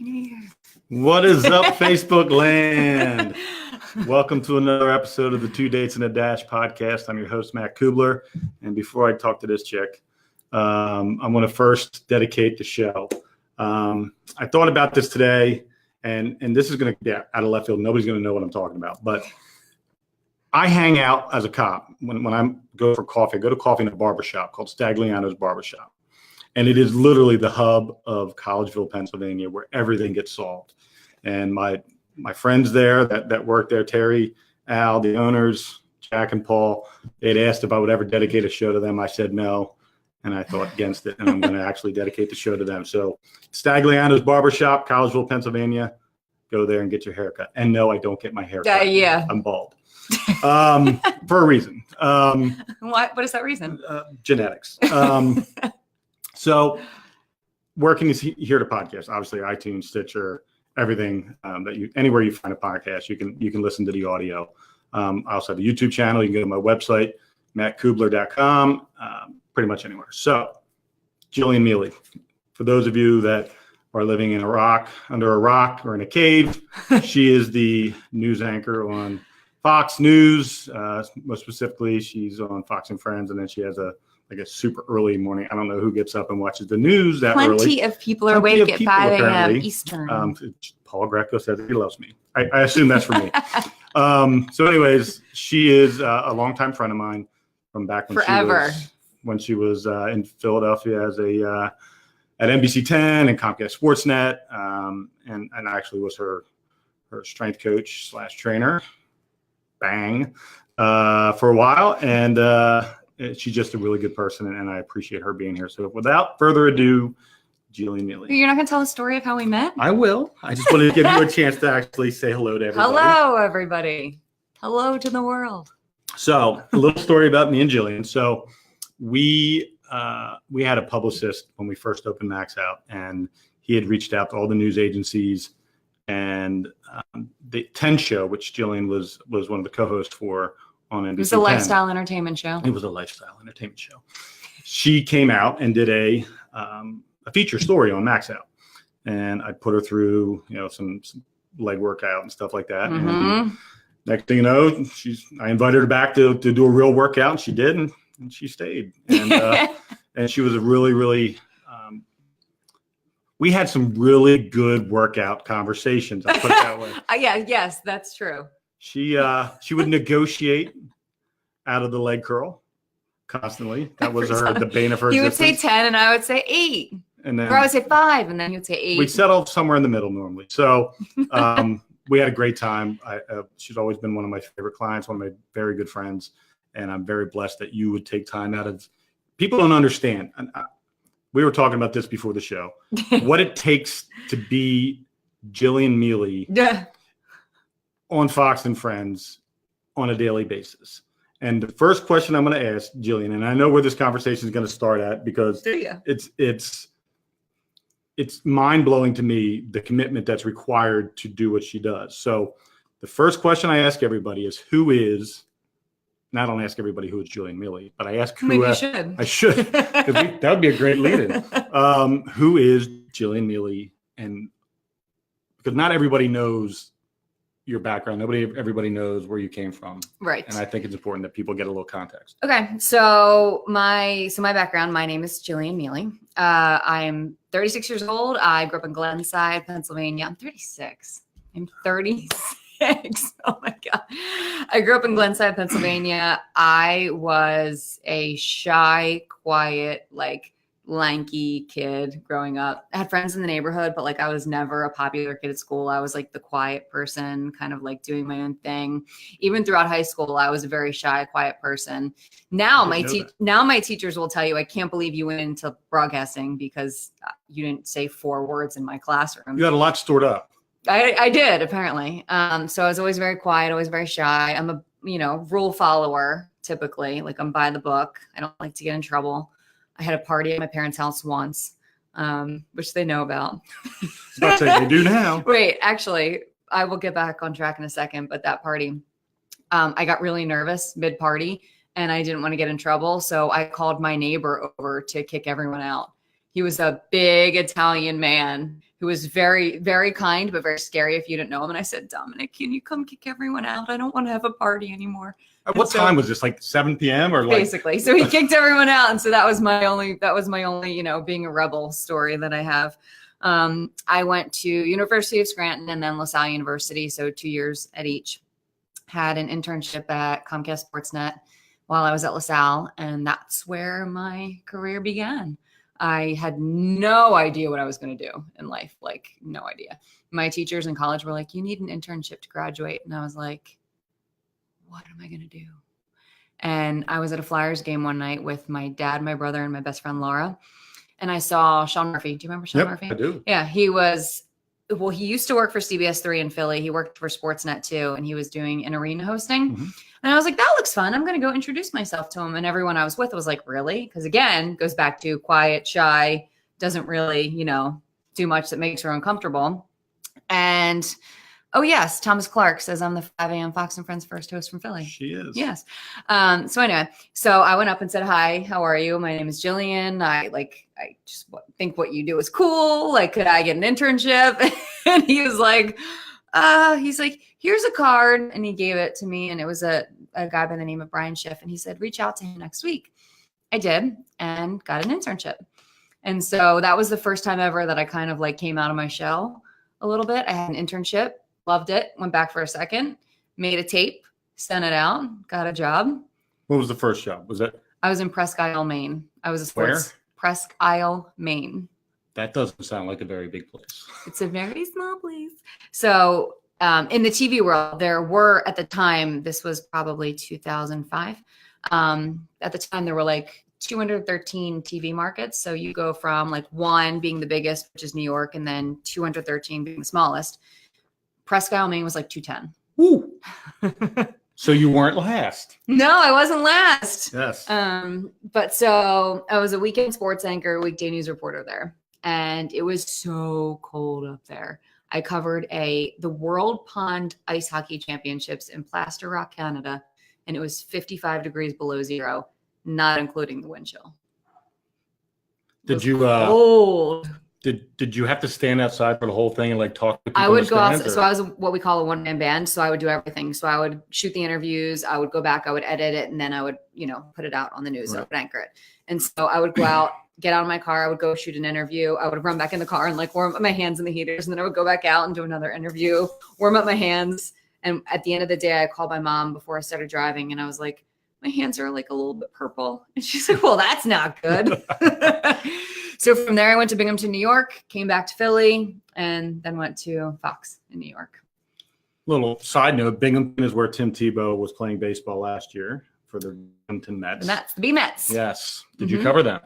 Happy New Year. What is up, Facebook land? Welcome to another episode of the Two Dates and a Dash podcast. I'm your host, Matt Cubbler. And before I talk to this chick, I want to first dedicate the show. I thought about this today, and this is going to get out of left field. Nobody's going to know what I'm talking about. But I hang out as a cop when I go for coffee. I go to coffee in a barbershop called Stagliano's Barbershop. And it is literally the hub of Collegeville, Pennsylvania, where everything gets solved. And my friends there that work there, Terry, Al, the owners, Jack and Paul, they'd asked if I would ever dedicate a show to them. I said no, and I thought against it, and I'm going to actually dedicate the show to them. So Stagliano's Barbershop, Collegeville, Pennsylvania, go there and get your haircut. And no, I don't get my hair cut. Yeah. I'm bald. For a reason. What is that reason? Genetics. So where can you hear the podcast? Obviously, iTunes, Stitcher, everything anywhere you find a podcast, you can listen to the audio. I also have a YouTube channel. You can go to my website, mattcubbler.com, pretty much anywhere. So Jillian Mele, for those of you that are living in under a rock or in a cave, she is the news anchor on Fox News. Most specifically, she's on Fox and Friends, and then she has a super early morning. I don't know who gets up and watches the news that early. Plenty of people are awake at 5 a.m. Eastern. Paul Greco says he loves me. I assume that's for me. So anyways, she is a longtime friend of mine from back when she was in Philadelphia as at NBC 10 and Comcast Sports Net, and actually was her strength coach / trainer. Bang, for a while, and she's just a really good person, and I appreciate her being here. So without further ado, Jillian Mele. You're not going to tell the story of how we met? I will. I just wanted to give you a chance to actually say hello to everybody. Hello, everybody. Hello to the world. So a little story about me and Jillian. So we had a publicist when we first opened Max Out, and he had reached out to all the news agencies, and the 10 show, which Jillian was one of the co-hosts for on NBC. It was a lifestyle entertainment show. It was a lifestyle entertainment show. She came out and did a feature story on Max Out, and I put her through some leg workout and stuff like that. Mm-hmm. And next thing you know, I invited her back to do a real workout, and she did, and she stayed. And and she was a really, really we had some really good workout conversations. I'll put it that way. Yes, that's true. She would negotiate out of the leg curl constantly. That was the bane of her existence. You would say 10 and I would say 8. And then, or I would say 5 and then you'd say 8. We'd settle somewhere in the middle normally. So we had a great time. She's always been one of my favorite clients, one of my very good friends. And I'm very blessed that you would take time out of – people don't understand. And we were talking about this before the show. What it takes to be Jillian Mele on Fox and Friends on a daily basis. And the first question I'm going to ask Jillian, and I know where this conversation is going to start at because it's mind-blowing to me, the commitment that's required to do what she does. So the first question I ask everybody is and I don't ask everybody who is Jillian Mele, but I ask who. Maybe you should. I should. That would be a great lead-in. Who is Jillian Mele? And because not everybody knows your background, everybody knows where you came from. Right. And I think it's important that people get a little context. Okay. So my background, my name is Jillian Mele. I'm 36 years old. I grew up in Glenside, Pennsylvania. I'm 36. I'm 36. Oh my God. I grew up in Glenside, Pennsylvania. I was a shy, quiet, lanky kid growing up. I had friends in the neighborhood, but I was never a popular kid at school. I was the quiet person, kind of doing my own thing. Even throughout high school, I was a very shy, quiet person. Now my teachers will tell you, I can't believe you went into broadcasting because you didn't say 4 words in my classroom. You had a lot stored up. I did, apparently. So I was always very quiet, always very shy. I'm a, rule follower, typically. I'm by the book. I don't like to get in trouble. I had a party at my parents' house once, which they know about. They do now. Wait, actually, I will get back on track in a second. But that party, I got really nervous mid-party, and I didn't want to get in trouble. So I called my neighbor over to kick everyone out. He was a big Italian man who was very, very kind, but very scary if you didn't know him. And I said, Dominic, can you come kick everyone out? I don't want to have a party anymore. At what time was this? Like 7 p.m. or like? Basically. So he kicked everyone out. And so that was my only, being a rebel story that I have. I went to University of Scranton and then LaSalle University. So 2 years at each. Had an internship at Comcast Sports Net while I was at LaSalle. And that's where my career began. I had no idea what I was going to do in life. Like, no idea. My teachers in college were like, you need an internship to graduate. And I was like, what am I going to do? And I was at a Flyers game one night with my dad, my brother, and my best friend, Laura. And I saw Sean Murphy. Do you remember Sean Murphy? I do. Yeah, he used to work for CBS 3 in Philly. He worked for Sportsnet too, and he was doing an arena hosting. Mm-hmm. And I was like, that looks fun. I'm going to go introduce myself to him. And everyone I was with was like, really? Because again, goes back to quiet, shy, doesn't really, do much that makes her uncomfortable. And oh, yes. Thomas Clark says I'm the 5 a.m. Fox and Friends first host from Philly. She is. Yes. So anyway, so I went up and said, hi, how are you? My name is Jillian. I just think what you do is cool. Like, could I get an internship? And he was like, here's a card. And he gave it to me. And it was a guy by the name of Brian Schiff. And he said, reach out to him next week. I did and got an internship. And so that was the first time ever that I kind of like came out of my shell a little bit. I had an internship. Loved it. Went back for a second, made a tape, sent it out, got a job. What was the first job? Was that? I was in Presque Isle, Maine. I was a sports. Where? Presque Isle, Maine. That doesn't sound like a very big place. It's a very small place. So in the TV world, there were at the time, this was probably 2005. At the time, there were like 213 TV markets. So you go from like one being the biggest, which is New York, and then 213 being the smallest. Presque Isle, Maine was like 210. Woo. So you weren't last. No, I wasn't last. Yes. But so I was a weekend sports anchor, weekday news reporter there. And it was so cold up there. I covered the World Pond Ice Hockey Championships in Plaster Rock, Canada. And it was 55 degrees below zero, not including the wind chill. Did you cold. Did you have to stand outside for the whole thing and like talk to people? I would go outside. So I was what we call a one-man band. So I would do everything. So I would shoot the interviews. I would go back. I would edit it. And then I would, put it out on the news. Right. I would anchor it. And so I would go out, get out of my car. I would go shoot an interview. I would run back in the car and like warm up my hands in the heaters. And then I would go back out and do another interview, warm up my hands. And at the end of the day, I called my mom before I started driving. And I was like, my hands are like a little bit purple. And she's like, well, that's not good. So from there, I went to Binghamton, New York, came back to Philly, and then went to Fox in New York. Little side note, Binghamton is where Tim Tebow was playing baseball last year for the Binghamton Mets. The B-Mets. Yes. Did you cover them?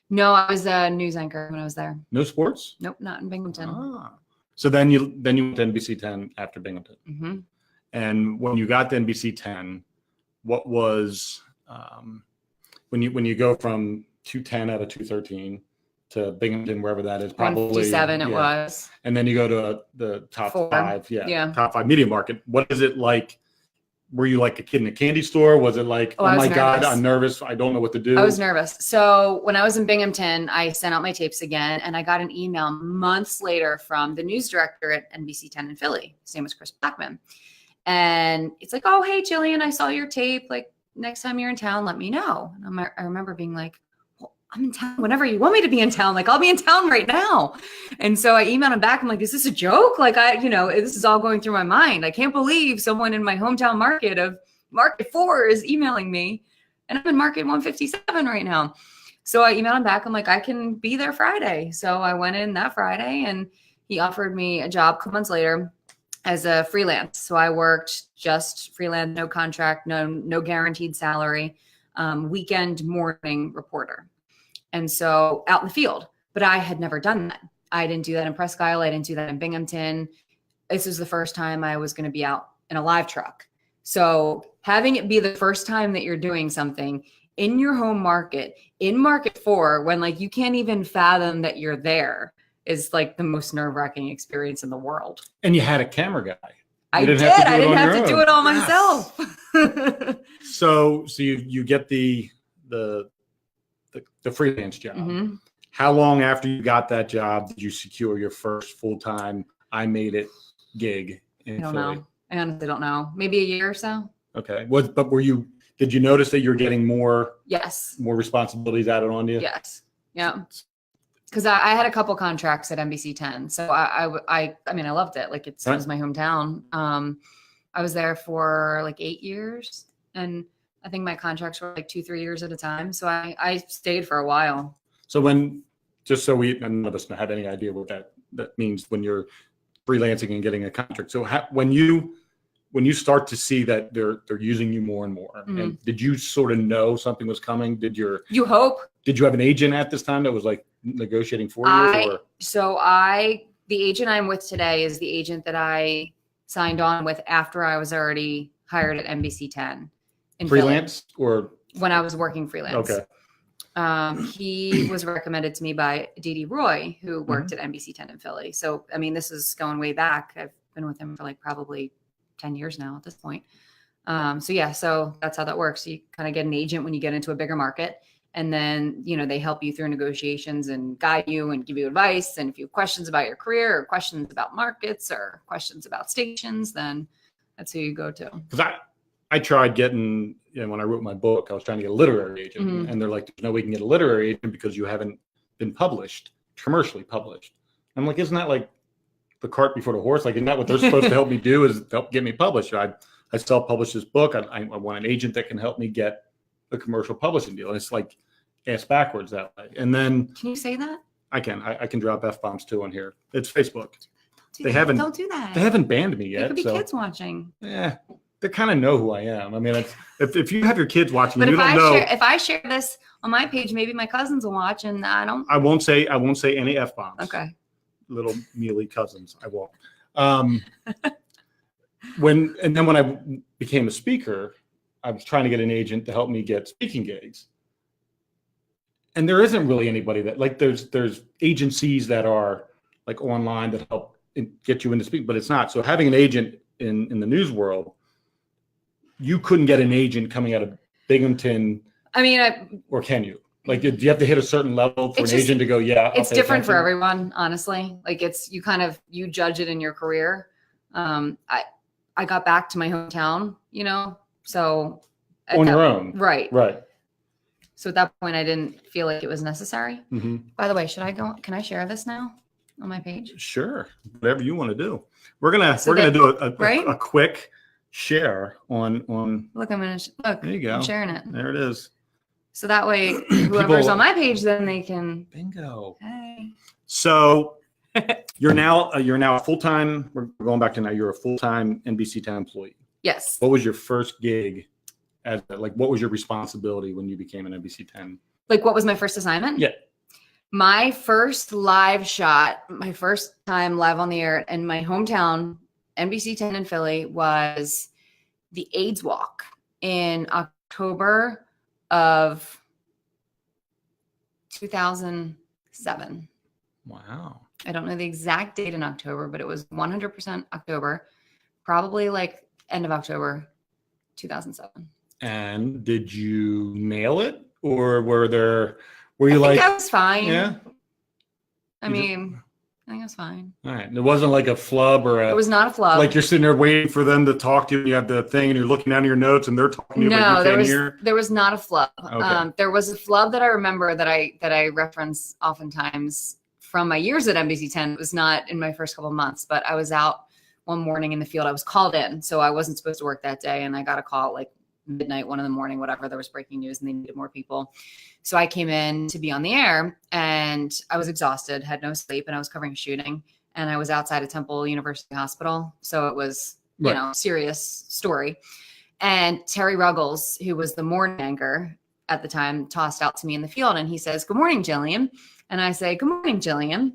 No, I was a news anchor when I was there. No sports? Nope, not in Binghamton. Ah. So then you went to NBC 10 after Binghamton. Mm-hmm. And when you got to NBC 10, what was when you go from 210 out of 213 to Binghamton, wherever that is, probably 157 it was. And then you go to the top 4. 5, top 5 media market. What is it like? Were you like a kid in a candy store? Was it like, oh my God, I'm nervous. I don't know what to do. I was nervous. So when I was in Binghamton, I sent out my tapes again, and I got an email months later from the news director at NBC 10 in Philly. His name was Chris Blackman. And it's like, oh, hey, Jillian, I saw your tape. Like, next time you're in town, let me know. And I remember being like, well, I'm in town whenever you want me to be in town. Like, I'll be in town right now. And so I emailed him back. I'm like, is this a joke? Like, this is all going through my mind. I can't believe someone in my hometown market of Market 4 is emailing me. And I'm in Market 157 right now. So I emailed him back. I'm like, I can be there Friday. So I went in that Friday, and he offered me a job a couple months later as a freelance. So I worked just freelance, no contract, no guaranteed salary, weekend morning reporter. And so out in the field, but I had never done that. I didn't do that in Presque Isle. I didn't do that in Binghamton. This was the first time I was going to be out in a live truck. So having it be the first time that you're doing something in your home market, in Market 4, when like you can't even fathom that you're there, is like the most nerve-wracking experience in the world. And you had a camera guy. I didn't have to do it all myself. So you get the freelance job. Mm-hmm. How long after you got that job did you secure your first full-time I Made It gig in I don't Philly? know. I honestly don't know. Maybe a year or so. Okay. Did you notice that you're getting more Yes. responsibilities added on you? Yes. Yeah. Because I had a couple contracts at NBC 10, so I mean I loved it. Like it was my hometown. I was there for like 8 years, and I think my contracts were like 2-3 years at a time. So I stayed for a while. So just so none of us have any idea what that means when you're freelancing and getting a contract. So when you start to see that they're using you more and more, and did you sort of know something was coming? You hope? Did you have an agent at this time that was like negotiating for you? The agent I'm with today is the agent that I signed on with after I was already hired at NBC 10 in freelance Philly, or when I was working freelance. Okay. He was recommended to me by Dee Roy, who worked at NBC 10 in Philly. So, I mean, this is going way back. I've been with him for like probably 10 years now at this point. So that's how that works. You kind of get an agent when you get into a bigger market, and then, they help you through negotiations and guide you and give you advice. And if you have questions about your career or questions about markets or questions about stations, then that's who you go to. Because I tried getting, when I wrote my book, I was trying to get a literary agent, and they're like, there's no way you can get a literary agent because you haven't been published, commercially published. I'm like, isn't that like the cart before the horse? Like, isn't that what they're supposed to help me do, is help get me published? I self-published this book. I want an agent that can help me get a commercial publishing deal. And it's like ass backwards that way. And then can you say that? I can drop F-bombs too on here. It's Facebook. Don't do that. They haven't banned me yet. There could be kids watching. Yeah. They kind of know who I am. I mean, if you have your kids watching, but you don't know. If I share this on my page, maybe my cousins will watch, and I won't say any F-bombs. Okay. Little mealy cousins. I won't. When I became a speaker, I was trying to get an agent to help me get speaking gigs. And there isn't really anybody that, like, there's agencies that are like online that help get you into speaking, but it's not. So having an agent in the news world, you couldn't get an agent coming out of Binghamton. I mean, or can you? Like, do you have to hit a certain level for an agent to go, yeah? It's different for everyone, honestly. Like, you judge it in your career. I got back to my hometown, so on your own. Right. So at that point, I didn't feel like it was necessary. By the way, can I share this now on my page? Sure. Whatever you want to do. We're going to do a quick share on. Look, look, there you go. I'm sharing it. There it is. So that way, whoever's on my page, then they can. Bingo. Hey. So you're now a full-time. We're going back to now. You're a full-time NBC 10 employee. Yes. What was your first gig? What was your responsibility when you became an NBC 10? Like, what was my first assignment? Yeah. My first live shot, my first time live on the air in my hometown, NBC 10 in Philly, was the AIDS Walk in October of 2007. Wow. I don't know the exact date in October, but it was 100% October, probably like end of October 2007. And did you nail it, or were you I like? think I was fine. Yeah. I think I was fine. All right. It wasn't like a flub or It was not a flub. Like you're sitting there waiting for them to talk to you. You have the thing, and you're looking down at your notes, and they're talking to you. No, but you can't there was not a flub. Okay. There was a flub that I remember that I reference oftentimes from my years at NBC 10. It was not in my first couple of months, but I was out one morning in the field. I was called in, so I wasn't supposed to work that day, and I got a call like midnight, 1 a.m, whatever. There was breaking news and they needed more people. So I came in to be on the air, and I was exhausted, had no sleep, and I was covering a shooting, and I was outside of Temple University Hospital. So it was, serious story. And Terry Ruggles, who was the morning anchor at the time, tossed out to me in the field, and he says, "Good morning, Jillian." And I say, "Good morning, Jillian."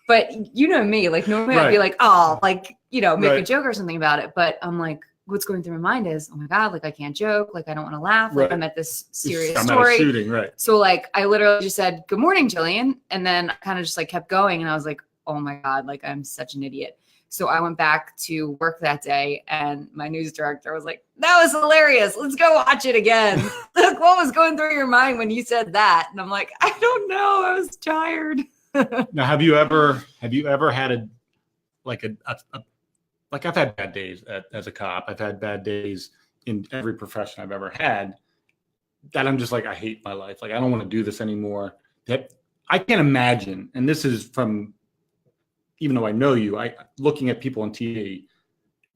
But you know me, like normally I'd be like, oh, like, make a joke or something about it. But I'm like, what's going through my mind is, oh my God, like I can't joke. Like I don't want to laugh. Like I'm at this serious story. At a shooting, right. So like, I literally just said, "Good morning, Jillian." And then I kind of just like kept going. And I was like, oh my God, like I'm such an idiot. So I went back to work that day and my news director was like, that was hilarious. Let's go watch it again. Like, what was going through your mind when you said that? And I'm like, I don't know. I was tired. Now, have you ever had like I've had bad days as a cop. I've had bad days in every profession I've ever had that I'm just like, I hate my life. Like, I don't want to do this anymore. That I can't imagine. And this is from, even though I know you, looking at people on TV,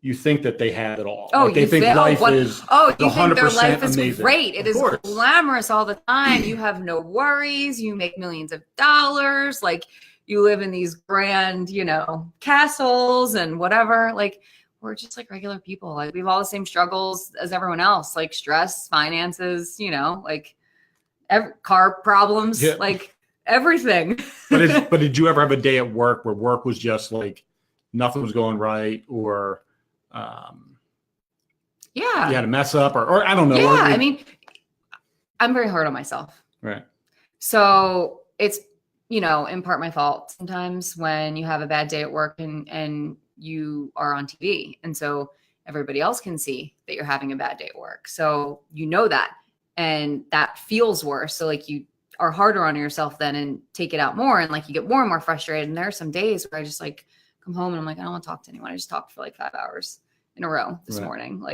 you think that they have it all. Oh, like they think life is you think their life is amazing. Great. It is glamorous all the time. You have no worries. You make millions of dollars. Like you live in these grand, castles and whatever. Like we're just like regular people. Like we have all the same struggles as everyone else, like stress, finances, like car problems, like everything. But did you ever have a day at work where work was just like nothing was going right, or you had a mess up, or I don't know. Yeah, I mean, I'm very hard on myself. Right. So it's, in part my fault sometimes when you have a bad day at work and you are on TV. And so everybody else can see that you're having a bad day at work. So that, and that feels worse. So like you are harder on yourself then and take it out more. And like you get more and more frustrated. And there are some days where I just like come home and I'm like, I don't want to talk to anyone. I just talked for like 5 hours in a row this morning.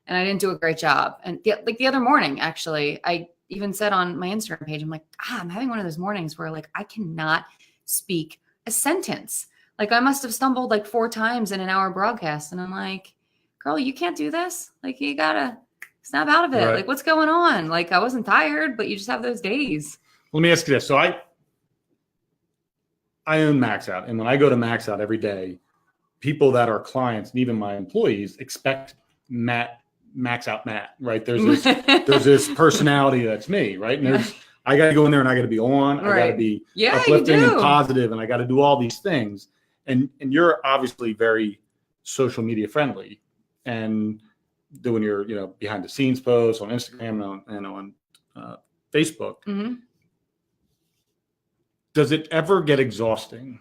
And I didn't do a great job. And the other morning, actually, I even said on my Instagram page, I'm like, I'm having one of those mornings where like, I cannot speak a sentence. Like I must've stumbled like 4 times in an hour broadcast. And I'm like, girl, you can't do this. Like you gotta snap out of it. Right. Like what's going on? Like I wasn't tired, but you just have those days. Let me ask you this. So I own Max Out. And when I go to Max Out every day, people that are clients and even my employees expect Max Out Matt, right? There's this personality that's me, right? And I got to go in there and I got to be on. I got to be uplifting and positive, and I got to do all these things. And you're obviously very social media friendly and doing your behind the scenes posts on Instagram and on Facebook. Mm-hmm. Does it ever get exhausting?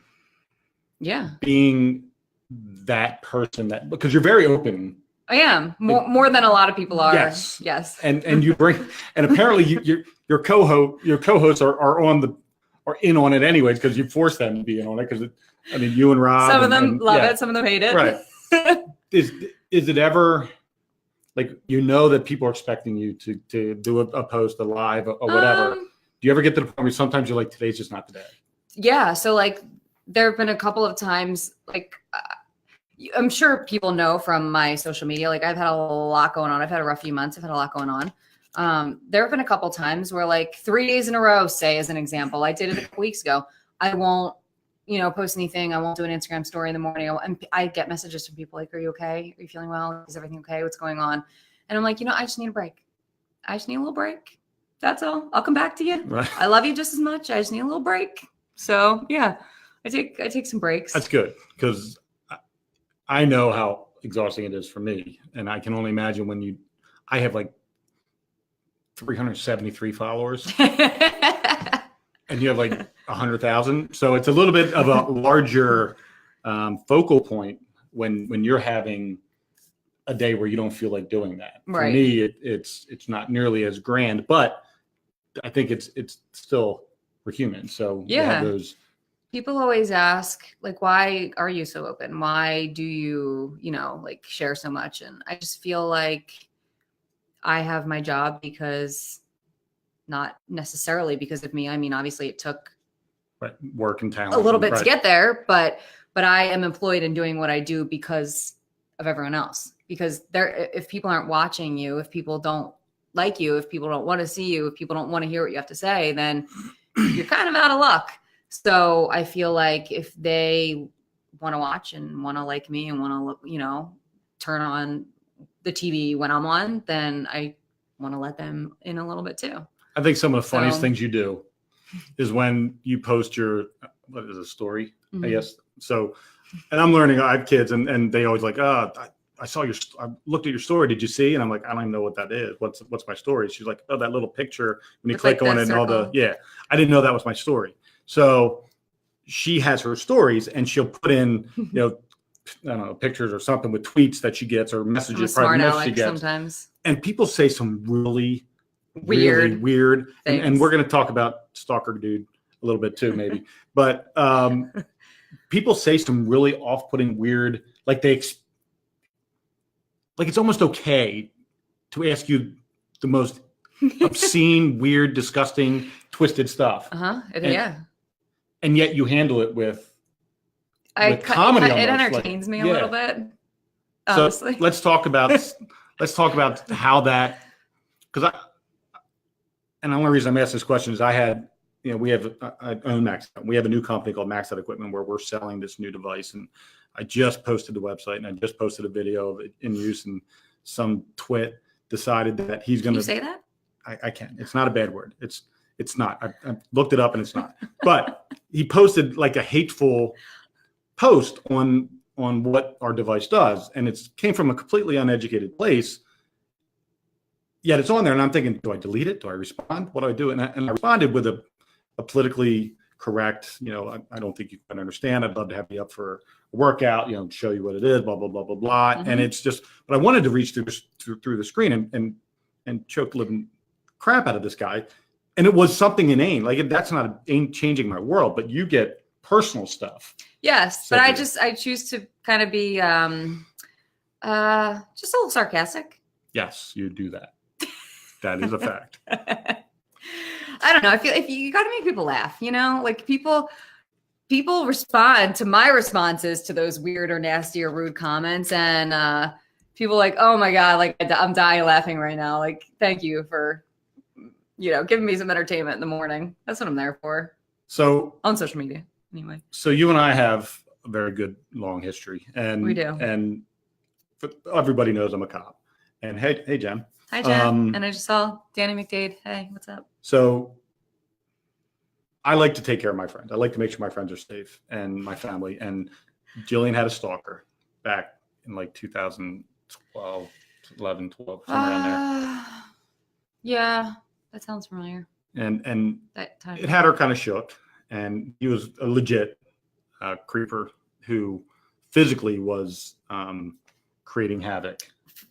Yeah. Being that person because you're very open. I am more than a lot of people are. Yes. And you bring, and apparently your co-hosts are in on it anyways, because you force them to be in on it. Because you and Rob. Some of them love it. Some of them hate it. Right. Is it ever like, that people are expecting you to do a post, a live, or whatever? Do you ever get to the point where sometimes you're like, today's just not the day? Yeah. So like there have been a couple of times, like I'm sure people know from my social media, like I've had a lot going on. I've had a rough few months. I've had a lot going on. There have been a couple of times where like 3 days in a row, say as an example, I did it a couple weeks ago. I won't, post anything. I won't do an Instagram story in the morning. And I get messages from people like, are you okay? Are you feeling well? Is everything okay? What's going on? And I'm like, I just need a break. I just need a little break. That's all. I'll come back to you. Right. I love you just as much. I just need a little break. So yeah, I take some breaks. That's good, because I know how exhausting it is for me. And I can only imagine when I have like 373 followers and you have like 100,000. So it's a little bit of a larger focal point when you're having a day where you don't feel like doing that. Right. For me, it's not nearly as grand, but I think it's still, we're human. So yeah. Those. People always ask, like, why are you so open? Why do you, like share so much? And I just feel like I have my job because, not necessarily because of me. I mean, obviously it took work and talent a little bit to get there, but I am employed in doing what I do because of everyone else. Because if people aren't watching you, if people don't like you, if people don't want to see you, if people don't want to hear what you have to say, then you're kind of out of luck. So I feel like if they want to watch and want to like me and want to, turn on the TV when I'm on, then I want to let them in a little bit too. I think some of the funniest things you do is when you post your, what is a story, I guess. So, and I'm learning, I have kids and they always like, I looked at your story. Did you see? And I'm like, I don't even know what that is. What's my story? She's like, oh, that little picture when you click on it and all I didn't know that was my story. So she has her stories, and she'll put in, I don't know, pictures or something with tweets that she gets or messages, private messages she gets. Sometimes. And people say some really weird, and we're going to talk about Stalker Dude a little bit too, maybe. But people say some really off-putting, weird, like it's almost okay to ask you the most obscene, weird, disgusting, twisted stuff. Yeah. And yet you handle it with comedy. It entertains me a little bit. Honestly. So let's talk about how that, because and the only reason I'm asking this question is I own Max. We have a new company called Max Equipment where we're selling this new device, and I just posted the website and I just posted a video of it in use, and some twit decided that he's going to. Can you say that? I can. It's not a bad word. It's not. I looked it up and it's not. But he posted like a hateful post on what our device does, and it came from a completely uneducated place. Yet it's on there, and I'm thinking, do I delete it? Do I respond? What do I do? And I responded with a politically correct, I don't think you can understand. I'd love to have you up for a workout, show you what it is, blah, blah, blah, blah, blah. Mm-hmm. And it's just, but I wanted to reach through the screen and choke the living crap out of this guy. And it was something inane. Like, that's not ain't changing my world, but you get personal stuff. Yes, so, but I choose to kind of be just a little sarcastic. Yes, you do that. That is a fact. I don't know. I feel if you got to make people laugh, like people respond to my responses to those weird or nasty or rude comments, and people like, oh my God, like I'm dying laughing right now. Like, thank you for, giving me some entertainment in the morning. That's what I'm there for. So on social media, anyway. So you and I have a very good long history, and we do. And everybody knows I'm a cop. And hey, Jen. Hi, Jen. And I just saw Danny McDade. Hey, what's up? So I like to take care of my friends. I like to make sure my friends are safe and my family. And Jillian had a stalker back in like 2012, 11, 12, somewhere around there. Yeah, that sounds familiar. And that time it had her kind of shook. And he was a legit creeper who physically was creating havoc.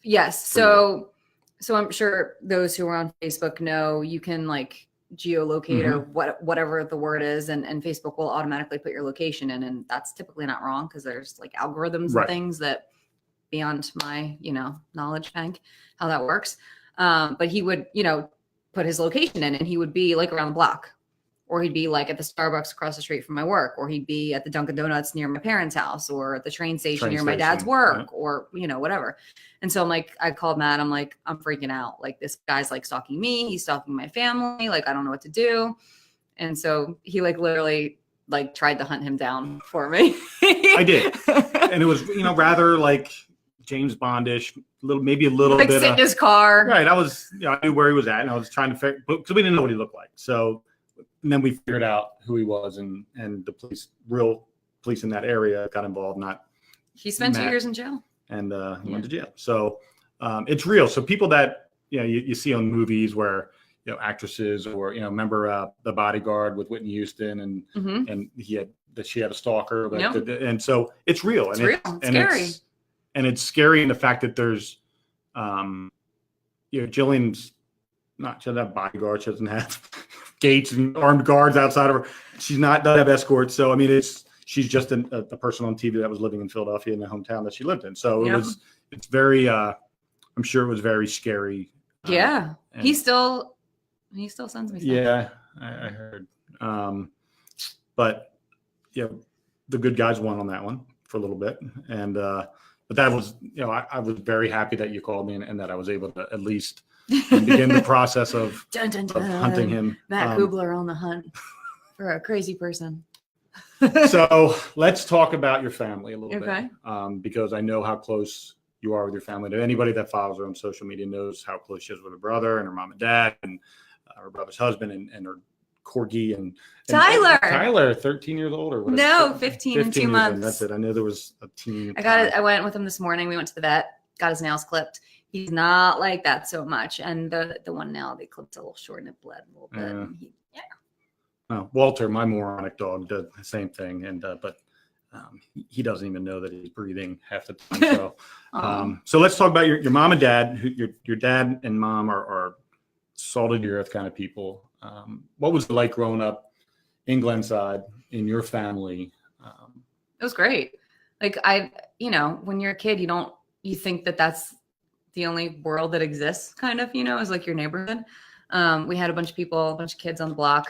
Yes. So I'm sure those who are on Facebook know you can like geolocate or whatever the word is, and Facebook will automatically put your location in, and that's typically not wrong because there's like algorithms and things that beyond my knowledge bank how that works. But he would put his location in, and he would be like around the block, or he'd be like at the Starbucks across the street from my work, or he'd be at the Dunkin' Donuts near my parents' house, or at the train station near my dad's work, or whatever. And so I'm like, I called Matt. I'm like, I'm freaking out. Like, this guy's like stalking me. He's stalking my family. Like, I don't know what to do. And so he like literally like tried to hunt him down for me. I did, and it was rather like James Bondish, maybe a little like bit. Sit in his car. Right. I was, I knew where he was at, and I was trying to figure, because we didn't know what he looked like. So. And then we figured out who he was, and the real police in that area got involved. He spent 2 years in jail, and he went to jail. So it's real. So people that you see on movies where actresses, or remember The Bodyguard with Whitney Houston, and she had a stalker, and so it's real. It's real. It's scary. It's scary in the fact that there's Jillian's. She doesn't have bodyguards. She doesn't have gates and armed guards outside of her. She doesn't have escorts. So, I mean, she's just a person on TV that was living in Philadelphia in the hometown that she lived in. So it's very, I'm sure it was very scary. Yeah. He still sends me stuff. Yeah, I heard. But, the good guys won on that one for a little bit. And, but that was, I was very happy that you called me and that I was able to at least begin the process of, dun, dun, dun. of hunting him. Matt Cubbler on the hunt for a crazy person. So let's talk about your family a little bit, because I know how close you are with your family. Anybody that follows her on social media knows how close she is with her brother and her mom and dad, and her brother's husband, and her corgi and Tyler, 13 years old or whatever. No, 15 in 2 months. That's it. I know there was a teen. I went with him this morning. We went to the vet, got his nails clipped. He's not like that so much. And the one now, they clipped a little short and it bled a little bit. Walter, my moronic dog, does the same thing, and but he doesn't even know that he's breathing half the time. So, so let's talk about your mom and dad. Your dad and mom are salt of the earth kind of people. What was it like growing up in Glenside in your family? It was great. Like when you're a kid, you think that that's the only world that exists, kind of, is like your neighborhood. We had a bunch of kids on the block,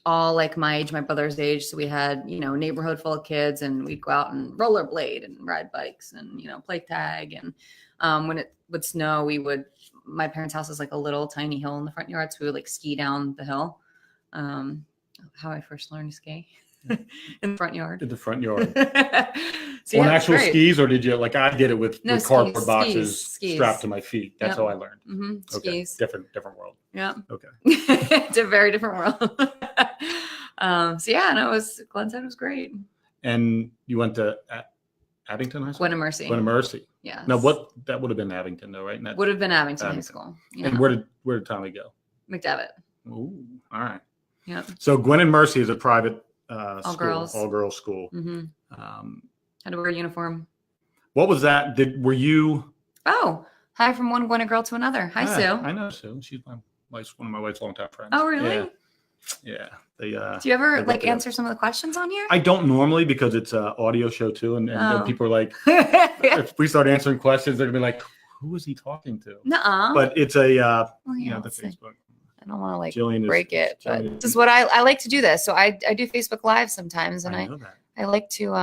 all like my age, my brother's age. So we had, neighborhood full of kids, and we'd go out and rollerblade and ride bikes and, play tag. And when it would snow, my parents' house is like a little tiny hill in the front yard. So we would like ski down the hill. How I first learned to ski in the front yard. In the front yard. So, on actual skis, or did you, like I did it with cardboard boxes skis. Strapped to my feet? That's how I learned. Mm-hmm. Okay. Skis. Different world. Yeah. Okay. It's a very different world. Glenside was great. And you went to Abington High School? Gwen and Mercy. Yeah. Now that would have been Abington though, right? Would have been Abington High School. Yeah. And where did Tommy go? McDevitt. Ooh, all right. Yeah. So Gwen and Mercy is a private all girls school. Mm-hmm. Had to wear a uniform. What was that? Were you? Oh, hi from one Gwen girl to another. Hi, Sue. I know Sue. She's one of my wife's longtime friends. Oh, really? Yeah. Do you ever answer some of the questions on here? I don't normally, because it's an audio show too, and people are like, if we start answering questions, they're gonna be like, who is he talking to? Nuh-uh. But it's the Facebook. I don't want to Jillian break it, but this is what I like to do this. So I do Facebook Live sometimes, and I know that. I like to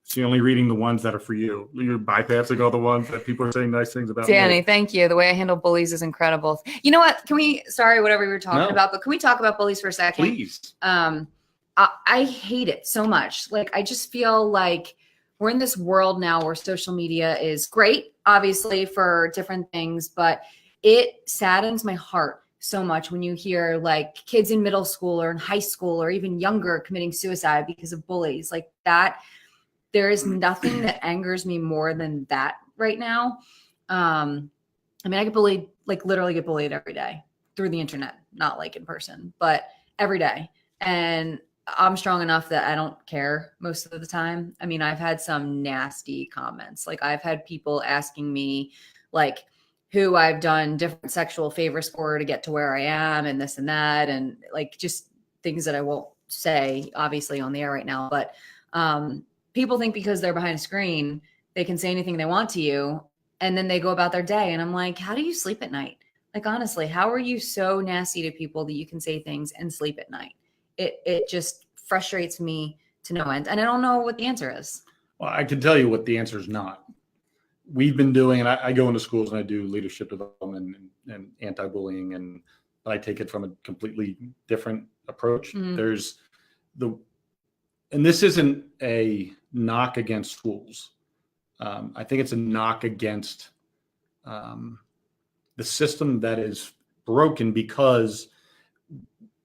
So you're only reading the ones that are for you. You're bypassing all the ones that people are saying nice things about. Danny, thank you. The way I handle bullies is incredible. You know what? Whatever we were talking about, but can we talk about bullies for a second? Please. I hate it so much. Like, I just feel like we're in this world now where social media is great, obviously, for different things, but it saddens my heart so much when you hear like kids in middle school or in high school or even younger committing suicide because of bullies like that. There is nothing that angers me more than that right now. I get bullied, like literally get bullied every day through the internet, not like in person, but every day. And I'm strong enough that I don't care most of the time. I've had some nasty comments. Like, I've had people asking me like who I've done different sexual favors for to get to where I am and this and that. And like just things that I won't say obviously on the air right now, but, people think because they're behind a screen, they can say anything they want to you. And then they go about their day. And I'm like, how do you sleep at night? Like, honestly, how are you so nasty to people that you can say things and sleep at night? It just frustrates me to no end. And I don't know what the answer is. Well, I can tell you what the answer is not. We've been doing, and I go into schools and I do leadership development and anti-bullying, and I take it from a completely different approach. Mm-hmm. And this isn't a knock against schools. I think it's a knock against the system that is broken, because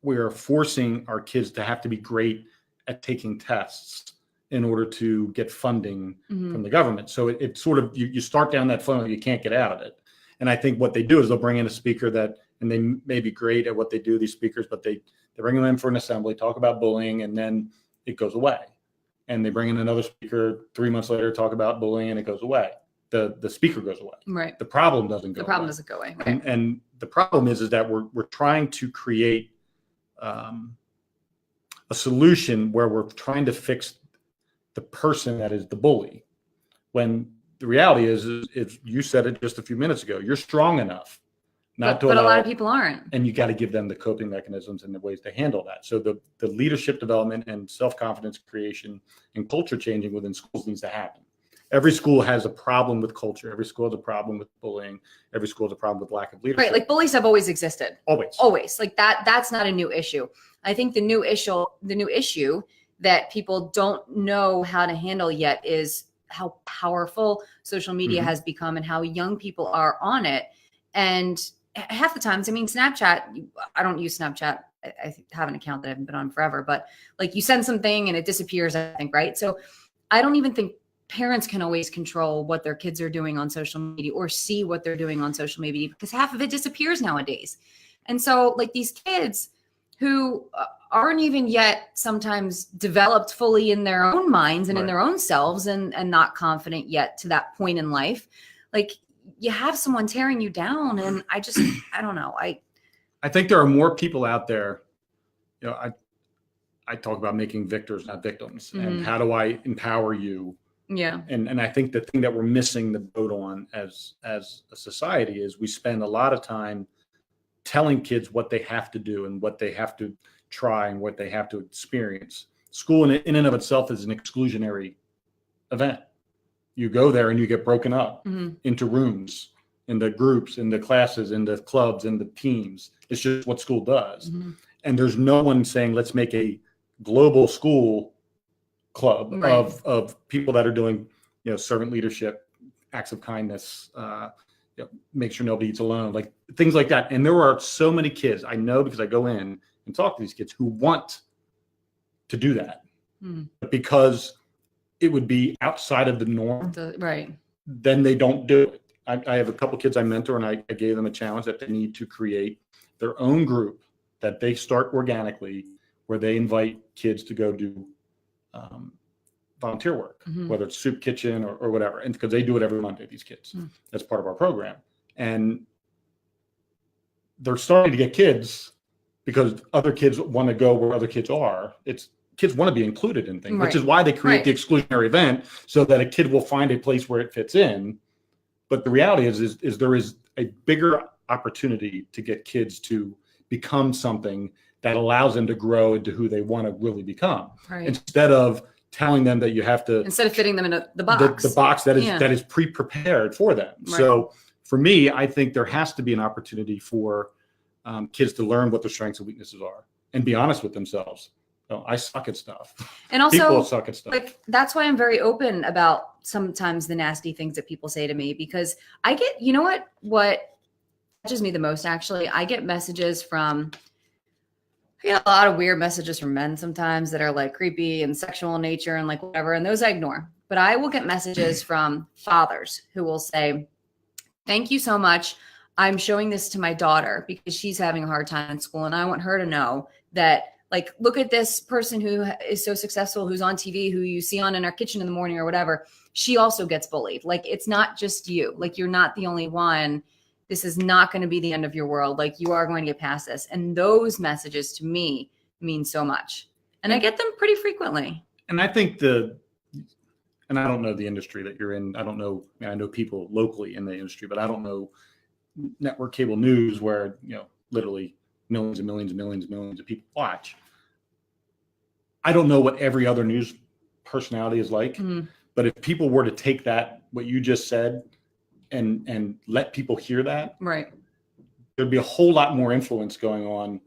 we are forcing our kids to have to be great at taking tests in order to get funding from the government. So it sort of, you start down that funnel, you can't get out of it. And I think what they do is they'll bring in a speaker and they may be great at what they do, these speakers, but they bring them in for an assembly, talk about bullying, and then it goes away. And they bring in another speaker 3 months later, talk about bullying, and it goes away. The speaker goes away. Right. The problem doesn't go away. The problem doesn't go away. Right. And the problem is that we're trying to create a solution where we're trying to fix the person that is the bully, when the reality is you said it just a few minutes ago, you're strong enough not to allow, but a lot of people aren't. And you got to give them the coping mechanisms and the ways to handle that. So the leadership development and self-confidence creation and culture changing within schools needs to happen. Every school has a problem with culture. Every school has a problem with bullying. Every school has a problem with lack of leadership. Right. Like, bullies have always existed. Always. Like that's not a new issue. I think the new issue that people don't know how to handle yet is how powerful social media has become and how young people are on it. And half the times, Snapchat, I don't use Snapchat. I have an account that I haven't been on forever, but like, you send something and it disappears, I think, right? So I don't even think parents can always control what their kids are doing on social media or see what they're doing on social media, because half of it disappears nowadays. And so like these kids who aren't even yet sometimes developed fully in their own minds and in their own selves and not confident yet to that point in life. Like, you have someone tearing you down. And I don't know. I think there are more people out there. You know, I talk about making victors, not victims, and how do I empower you? Yeah. And I think the thing that we're missing the boat on as a society is we spend a lot of time telling kids what they have to do and what they have to try and what they have to experience. School in and of itself is an exclusionary event. You go there and you get broken up into rooms, into groups, into classes, into clubs, into teams. It's just what school does. And there's no one saying, let's make a global school club of people that are doing, you know, servant leadership, acts of kindness, you know, make sure nobody eats alone, like things like that. And there are so many kids I know, because I go in and talk to these kids, who want to do that, but because it would be outside of the norm, then they don't do it. I have a couple kids I mentor, and I gave them a challenge that they need to create their own group that they start organically, where they invite kids to go do volunteer work, whether it's soup kitchen or whatever. And because they do it every Monday, these kids, that's part of our program. And they're starting to get kids because other kids want to go where other kids are. It's kids want to be included in things, which is why they create the exclusionary event, so that a kid will find a place where it fits in. But the reality is there is a bigger opportunity to get kids to become something that allows them to grow into who they want to really become, instead of telling them that you have to, instead of fitting them in the box, the box that is pre-prepared for them. So for me, I think there has to be an opportunity for kids to learn what their strengths and weaknesses are and be honest with themselves. Oh, I suck at stuff. And also, people suck at stuff. Like, that's why I'm very open about sometimes the nasty things that people say to me, because I get, you know what touches me the most, actually? I get messages from, I get a lot of weird messages from men sometimes that are like creepy and sexual in nature and like whatever. And those I ignore. But I will get messages from fathers who will say, thank you so much. I'm showing this to my daughter because she's having a hard time in school. And I want her to know that, like, look at this person who is so successful, who's on TV, who you see on in our kitchen in the morning or whatever. She also gets bullied. Like, it's not just you. Like, you're not the only one. This is not going to be the end of your world. Like, you are going to get past this. And those messages to me mean so much. And I get them pretty frequently. And I think and I don't know the industry that you're in. I don't know. I mean, I know people locally in the industry, but I don't know network cable news where, you know, literally millions and millions and millions and millions of people watch. I don't know what every other news personality is like, but if people were to take that, what you just said, and let people hear that, there'd be a whole lot more influence going on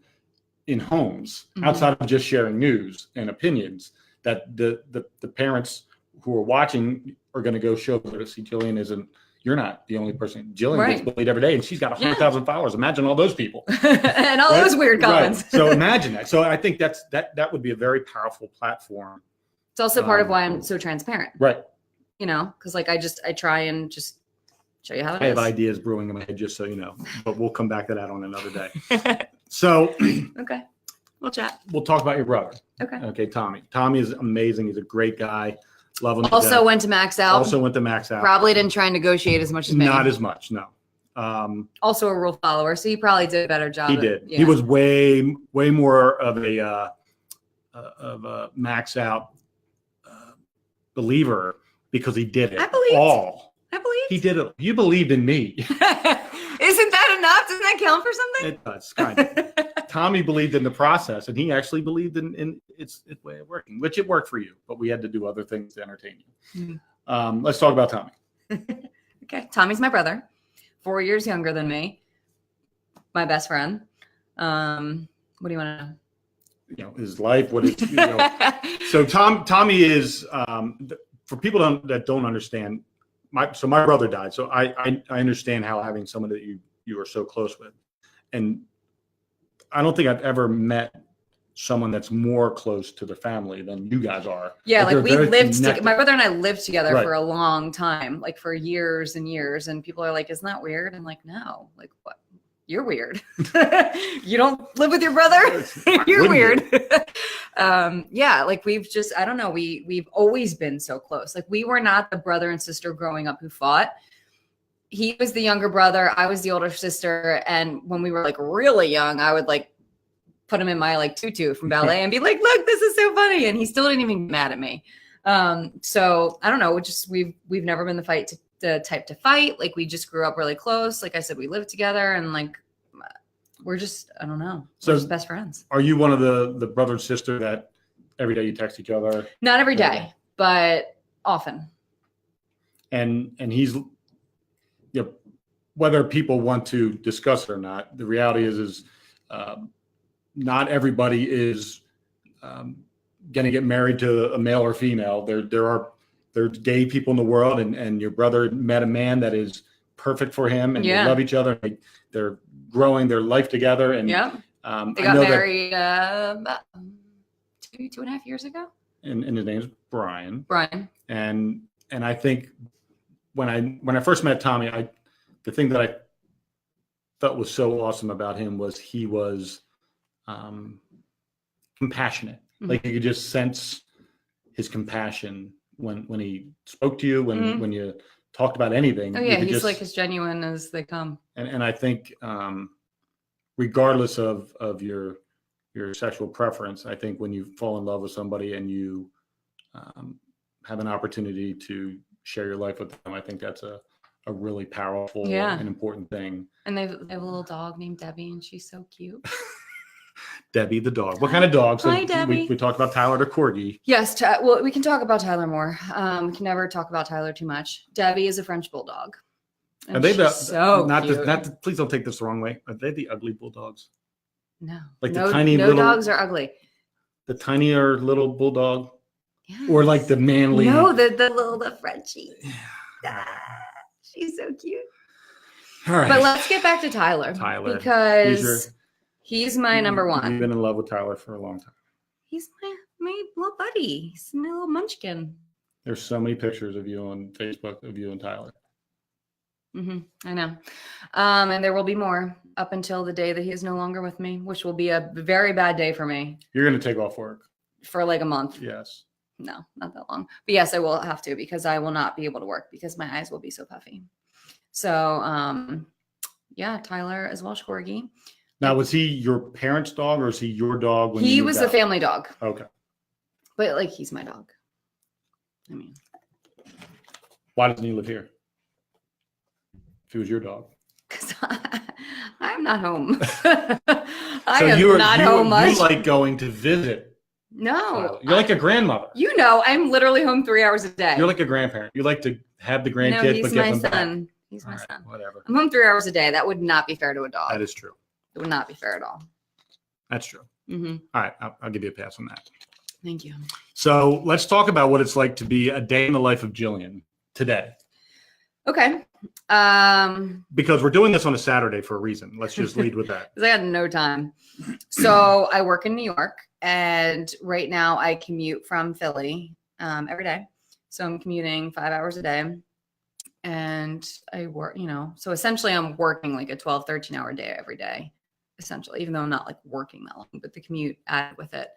in homes outside of just sharing news and opinions, that the parents who are watching are going to go show that, see, Jillian you're not the only person. Jillian gets bullied every day, and she's got 100,000 followers. Imagine all those people and all those weird comments. So imagine that. So I think that would be a very powerful platform. It's also part of why I'm so transparent. Right. You know, because like I try and just show you how it is. I have ideas brewing in my head, just so you know, but we'll come back to that on another day. So okay, we'll chat. We'll talk about your brother. Okay, Tommy. Tommy is amazing. He's a great guy. Love him. Also went to Max Out. Probably didn't try and negotiate as much as me. Not as much, no. Also a rule follower, so he probably did a better job. He did. Yeah. He was way more of a Max Out believer because he did it. I believed. He did it. You believed in me. Isn't that enough? Doesn't that count for something? It does, kind of. Tommy believed in the process, and he actually believed in its way of working, which it worked for you, but we had to do other things to entertain you. Let's talk about Tommy. Okay. Tommy's my brother, 4 years younger than me, my best friend. What do you want to know? You know, his life, what is, you know. So Tommy is, for people that don't understand, my brother died. So I understand how having someone that you are so close with, and I don't think I've ever met someone that's more close to the family than you guys are. Yeah, like we lived my brother and I lived together for a long time, like for years and years. And people are like, isn't that weird? I'm like, no, like what? you're weird. You don't live with your brother. You're weird. Yeah, like I don't know. We've always been so close. Like we were not the brother and sister growing up who fought. He was the younger brother. I was the older sister. And when we were like really young, I would like put him in my like tutu from ballet and be like, look, this is so funny. And he still didn't even get mad at me. So I don't know. We've never been the type to fight. Like we just grew up really close. Like I said, we lived together and like, we're just, I don't know. We're just best friends. Are you one of the brother and sister that every day you text each other? Not every day, but often. And he's, you know, whether people want to discuss it or not, the reality is not everybody is going to get married to a male or female. There's gay people in the world, and your brother met a man that is perfect for him, and they love each other. They're growing their life together, and they got married about 2.5 years ago. And his name's Brian. And I think when I first met Tommy, the thing that I felt was so awesome about him was he was compassionate. Mm-hmm. Like you could just sense his compassion when he spoke to you, when you talked about anything. Oh yeah, he's like as genuine as they come. And I think regardless of your sexual preference, I think when you fall in love with somebody and you have an opportunity to share your life with them, I think that's a really powerful and important thing. And they have a little dog named Debbie, and she's so cute. Debbie the dog. What kind of dog? So Hi, Debbie. We talked about Tyler the Corgi. Yes. Well, we can talk about Tyler more. We can never talk about Tyler too much. Debbie is a French bulldog. And are they so cute. Please don't take this the wrong way. Are they the ugly bulldogs? No. Like the tiny little dogs are ugly. The tinier little bulldog? Yes. Or like the manly? No, the Frenchie. She's so cute. All right. But let's get back to Tyler. Because he's my number one. You've been in love with Tyler for a long time. He's my little buddy. He's my little munchkin. There's so many pictures of you on Facebook of you and Tyler. I know. And there will be more up until the day that he is no longer with me, which will be a very bad day for me. You're going to take off work. For like a month. Yes. No, not that long. But yes, I will have to, because I will not be able to work because my eyes will be so puffy. So, Tyler is Welsh Corgi. Now, was he your parents' dog, or is he your dog? When he was a family dog. Okay. But like, he's my dog. I mean, why doesn't he live here? If he was your dog. Because I'm not home. I'm not home much. You like going to visit. No. You're like a grandmother. You know, I'm literally home 3 hours a day. You're like a grandparent. You like to have the grandkids, but give them back. He's my son. Whatever. I'm home 3 hours a day. That would not be fair to a dog. That is true. It would not be fair at all. That's true. All right. I'll give you a pass on that. Thank you. So let's talk about what it's like to be a day in the life of Jillian today. Okay. Because we're doing this on a Saturday for a reason. Let's just lead with that. Because I had no time. So I work in New York, and right now I commute from Philly every day. So I'm commuting 5 hours a day, and I work, so essentially I'm working like a 12, 13-hour day every day, essentially, even though I'm not like working that long, but the commute added with it.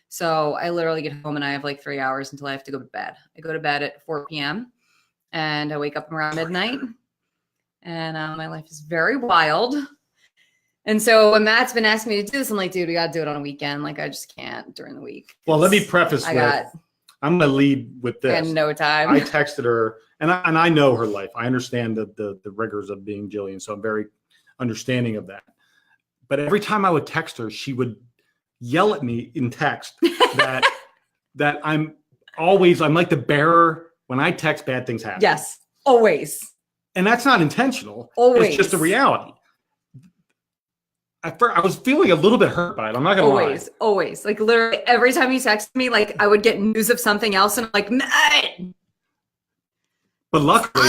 So I literally get home and I have like 3 hours until I have to go to bed. I go to bed at 4 p.m. and I wake up around midnight, and my life is very wild. And so when Matt's been asking me to do this, I'm like, dude, we got to do it on a weekend. Like, I just can't during the week. Well, let me preface I'm going to lead with this. I had no time. I texted her, and I know her life. I understand the rigors of being Jillian, so I'm very understanding of that. But every time I would text her, she would yell at me in text that I'm like the bearer. When I text, bad things happen. Yes, always. And that's not intentional. Always. It's just a reality. At first, I was feeling a little bit hurt by it. I'm not going to lie. Always. Like literally every time you text me, like I would get news of something else, and I'm like, man. But luckily,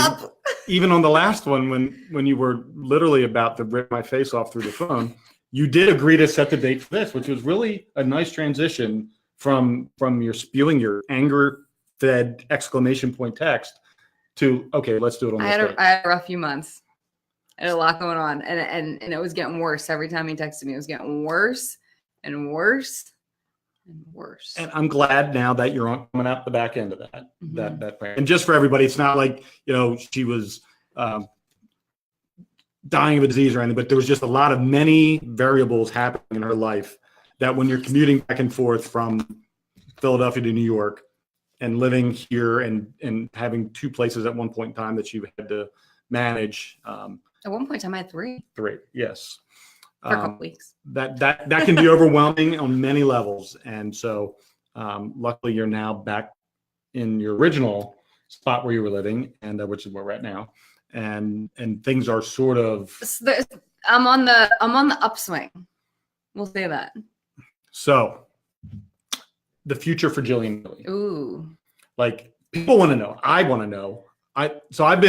even on the last one, when you were literally about to rip my face off through the phone, you did agree to set the date for this, which was really a nice transition from your spewing your anger-fed exclamation point text to, okay, let's do it on this day. I had a rough few months. I had a lot going on, and it was getting worse every time he texted me. It was getting worse and worse and worse. And I'm glad now that you're coming out the back end of that. Mm-hmm. That and just for everybody, it's not like she was dying of a disease or anything, but there was just many variables happening in her life that when you're commuting back and forth from Philadelphia to New York and living here and having two places at one point in time that you had to manage. At one point in time, I had three. Three, yes. For a couple weeks. That can be overwhelming on many levels. And so luckily you're now back in your original spot where you were living, and which is where we're at now. And things are sort of I'm on the upswing. We'll say that. So the future for Jillian Mele. Ooh. Like, people want to know. I want to know. I've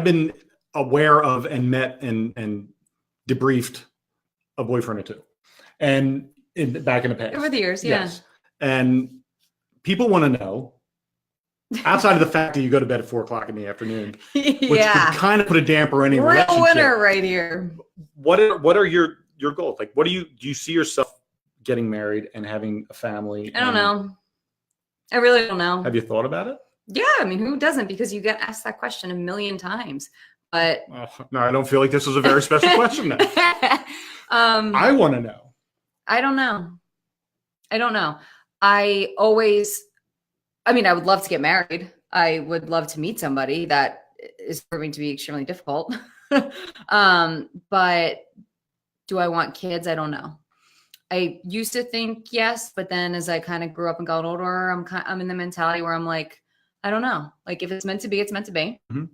been aware of and met and debriefed a boyfriend or two, and back in the past over the years, yeah. Yes. And people want to know, outside of the fact that you go to bed at 4:00 in the afternoon, which can kind of put a damper on any real relationship. winner right here. What are your goals? Like, do you see yourself getting married and having a family? I don't know. I really don't know. Have you thought about it? Yeah, I mean, who doesn't? Because you get asked that question a million times. But no, I don't feel like this was a very special question then. I want to know. I don't know. I would love to get married. I would love to meet somebody. That is proving to be extremely difficult. But do I want kids? I don't know. I used to think yes, but then as I kind of grew up and got older, I'm in the mentality where I'm like, I don't know. Like, if it's meant to be, it's meant to be. Mm-hmm.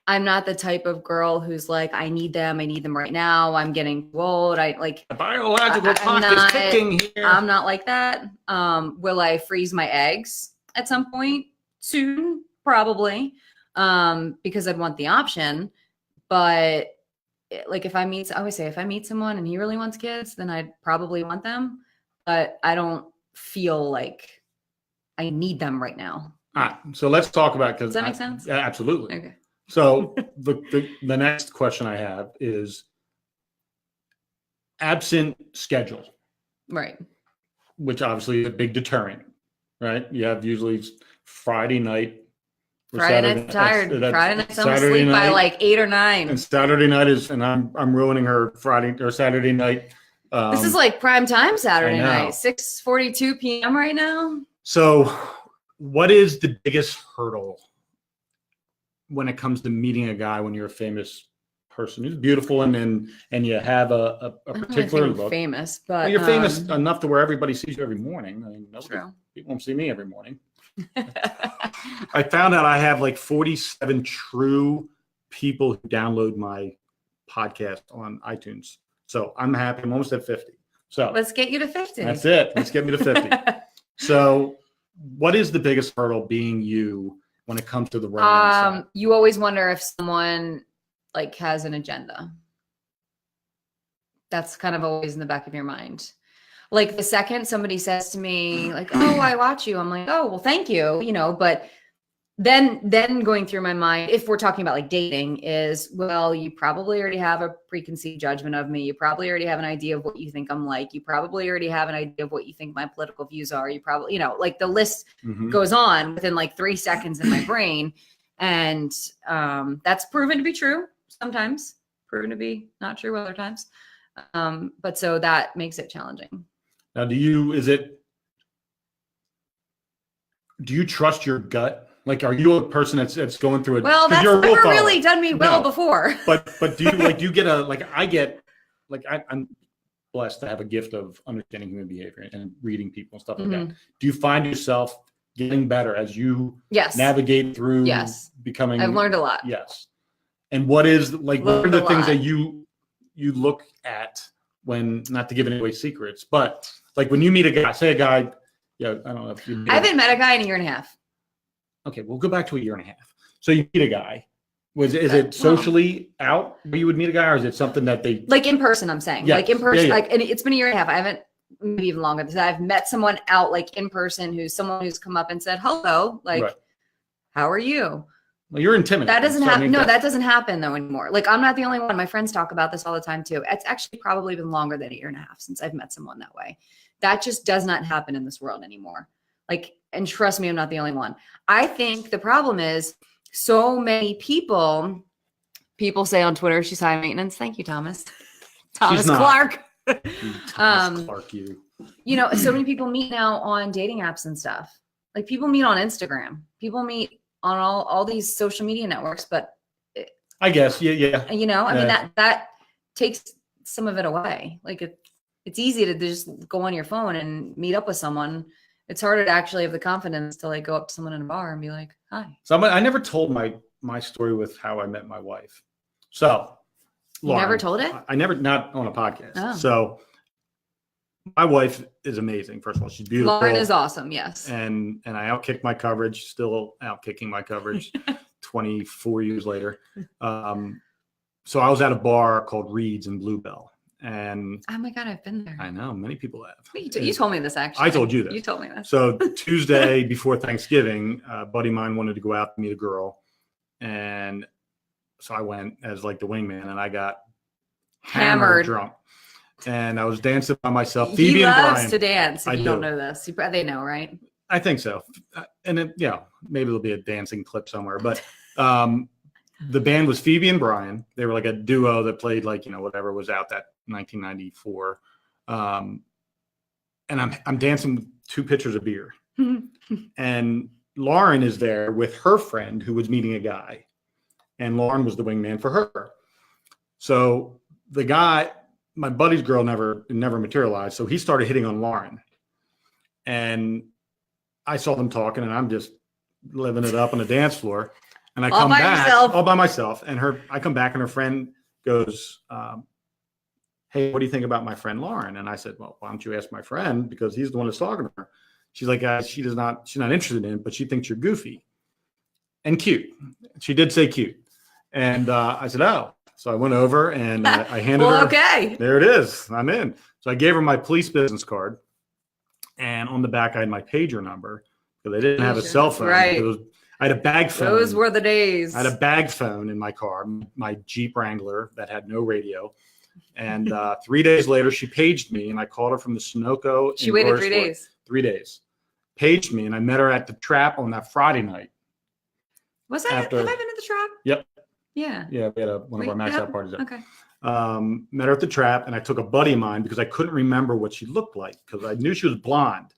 I'm not the type of girl who's like, I need them right now. I'm getting too old. The biological clock is ticking here. I'm not like that. Will I freeze my eggs at some point soon? Probably. Because I'd want the option. But like, if I meet someone and he really wants kids, then I'd probably want them. But I don't feel like I need them right now. All right. So let's talk about, does that make sense? Yeah, absolutely. Okay. So the next question I have is, absent schedule, right? Which obviously is a big deterrent, right? You have usually Friday night. Friday night's tired. Friday night's I'm asleep by like 8 or 9. And Saturday night is, and I'm ruining her Friday or Saturday night. This is like prime time Saturday night, 6:42 p.m. right now. So, what is the biggest hurdle when it comes to meeting a guy when you're a famous person who's beautiful and you have a particular look? Famous, but well, you're famous enough to where everybody sees you every morning. I mean, people won't see me every morning. I found out I have like 47 true people who download my podcast on iTunes. So I'm happy. I'm almost at 50. So let's get you to 50. That's it. Let's get me to 50. So what is the biggest hurdle being you when it comes to the romance side? You always wonder if someone like has an agenda. That's kind of always in the back of your mind. Like, the second somebody says to me, like, oh, I watch you, I'm like, oh, well, thank you, but then going through my mind, if we're talking about like dating, is, well, you probably already have a preconceived judgment of me. You probably already have an idea of what you think I'm like. You probably already have an idea of what you think my political views are. You probably, like, the list goes on within like 3 seconds in my brain. And that's proven to be true sometimes, proven to be not true other times. But so that makes it challenging. Now, do you trust your gut? Like, are you a person that's going through it? Well, that's never really done me well before. But do you get I'm blessed to have a gift of understanding human behavior and reading people and stuff like that. Do you find yourself getting better as you navigate through becoming? I've learned a lot. Yes. And what are the things that you look at when, not to give away secrets, but like when you meet a guy, I don't know if you. I haven't met a guy in a year and a half. Okay, we'll go back to a year and a half. So you meet a guy. Is it socially out where you would meet a guy, or is it something that they like in person? I'm saying like in person. Like, and it's been a year and a half. I haven't, maybe even longer than that. I've met someone out like in person who's come up and said hello, like, how are you? Well, you're intimidated. That doesn't happen. No, that doesn't happen though anymore. Like I'm not the only one. My friends talk about this all the time too. It's actually probably been longer than 1.5 years since I've met someone that way. That just does not happen in this world anymore. Like, and trust me, I'm not the only one. I think the problem is so many people say on Twitter, she's high maintenance. Thank you, Thomas. Thomas Clark. Thomas Clark, you know, so many people meet now on dating apps and stuff. Like people meet on Instagram. People meet on all these social media networks, but I guess, yeah. You know, I mean that takes some of it away. Like it's easy to just go on your phone and meet up with someone. It's harder to actually have the confidence to like go up to someone in a bar and be like, "Hi." So I never told my story with how I met my wife. So you never told it? I never, not on a podcast. Oh. So my wife is amazing. First of all, she's beautiful. Lauren is awesome. Yes. And I outkicked my coverage, still outkicking my coverage 24 years later. So I was at a bar called Reed's in Bluebell. And oh my God, I've been there. I know many people have. You told me this actually. I told you this. You told me this. So Tuesday before Thanksgiving, a buddy of mine wanted to go out to meet a girl. And so I went as like the wingman and I got hammered drunk. And I was dancing by myself. Phoebe and Brian. He loves to dance. If you don't know this, they know, right? I think so. And maybe there'll be a dancing clip somewhere. But the band was Phoebe and Brian. They were like a duo that played like, you know, whatever was out that 1994. And I'm dancing with 2 pitchers of beer. And Lauren is there with her friend who was meeting a guy. And Lauren was the wingman for her. So the guy, my buddy's girl never materialized. So he started hitting on Lauren. And I saw them talking and I'm just living it up on the dance floor. And I come back all by myself. And I come back and her friend goes, "Hey, what do you think about my friend Lauren?" And I said, "Well, why don't you ask my friend? Because he's the one that's talking to her." She's like, she's not interested in it, but she thinks you're goofy and cute. She did say cute. And I said, "Oh." So I went over and I handed her. Okay. There it is. I'm in. So I gave her my police business card. And on the back, I had my pager number because I didn't have a cell phone. Right. I had a bag phone. Those were the days. I had a bag phone in my car, my Jeep Wrangler that had no radio. And 3 days later, she paged me and I called her from the Sunoco. She waited 3 days. 3 days. Paged me and I met her at the Trap on that Friday night. Was that? Have I been at the Trap? Yep. Yeah. Yeah, we had one of our max out parties. Okay. Met her at the Trap, and I took a buddy of mine because I couldn't remember what she looked like because I knew she was blonde,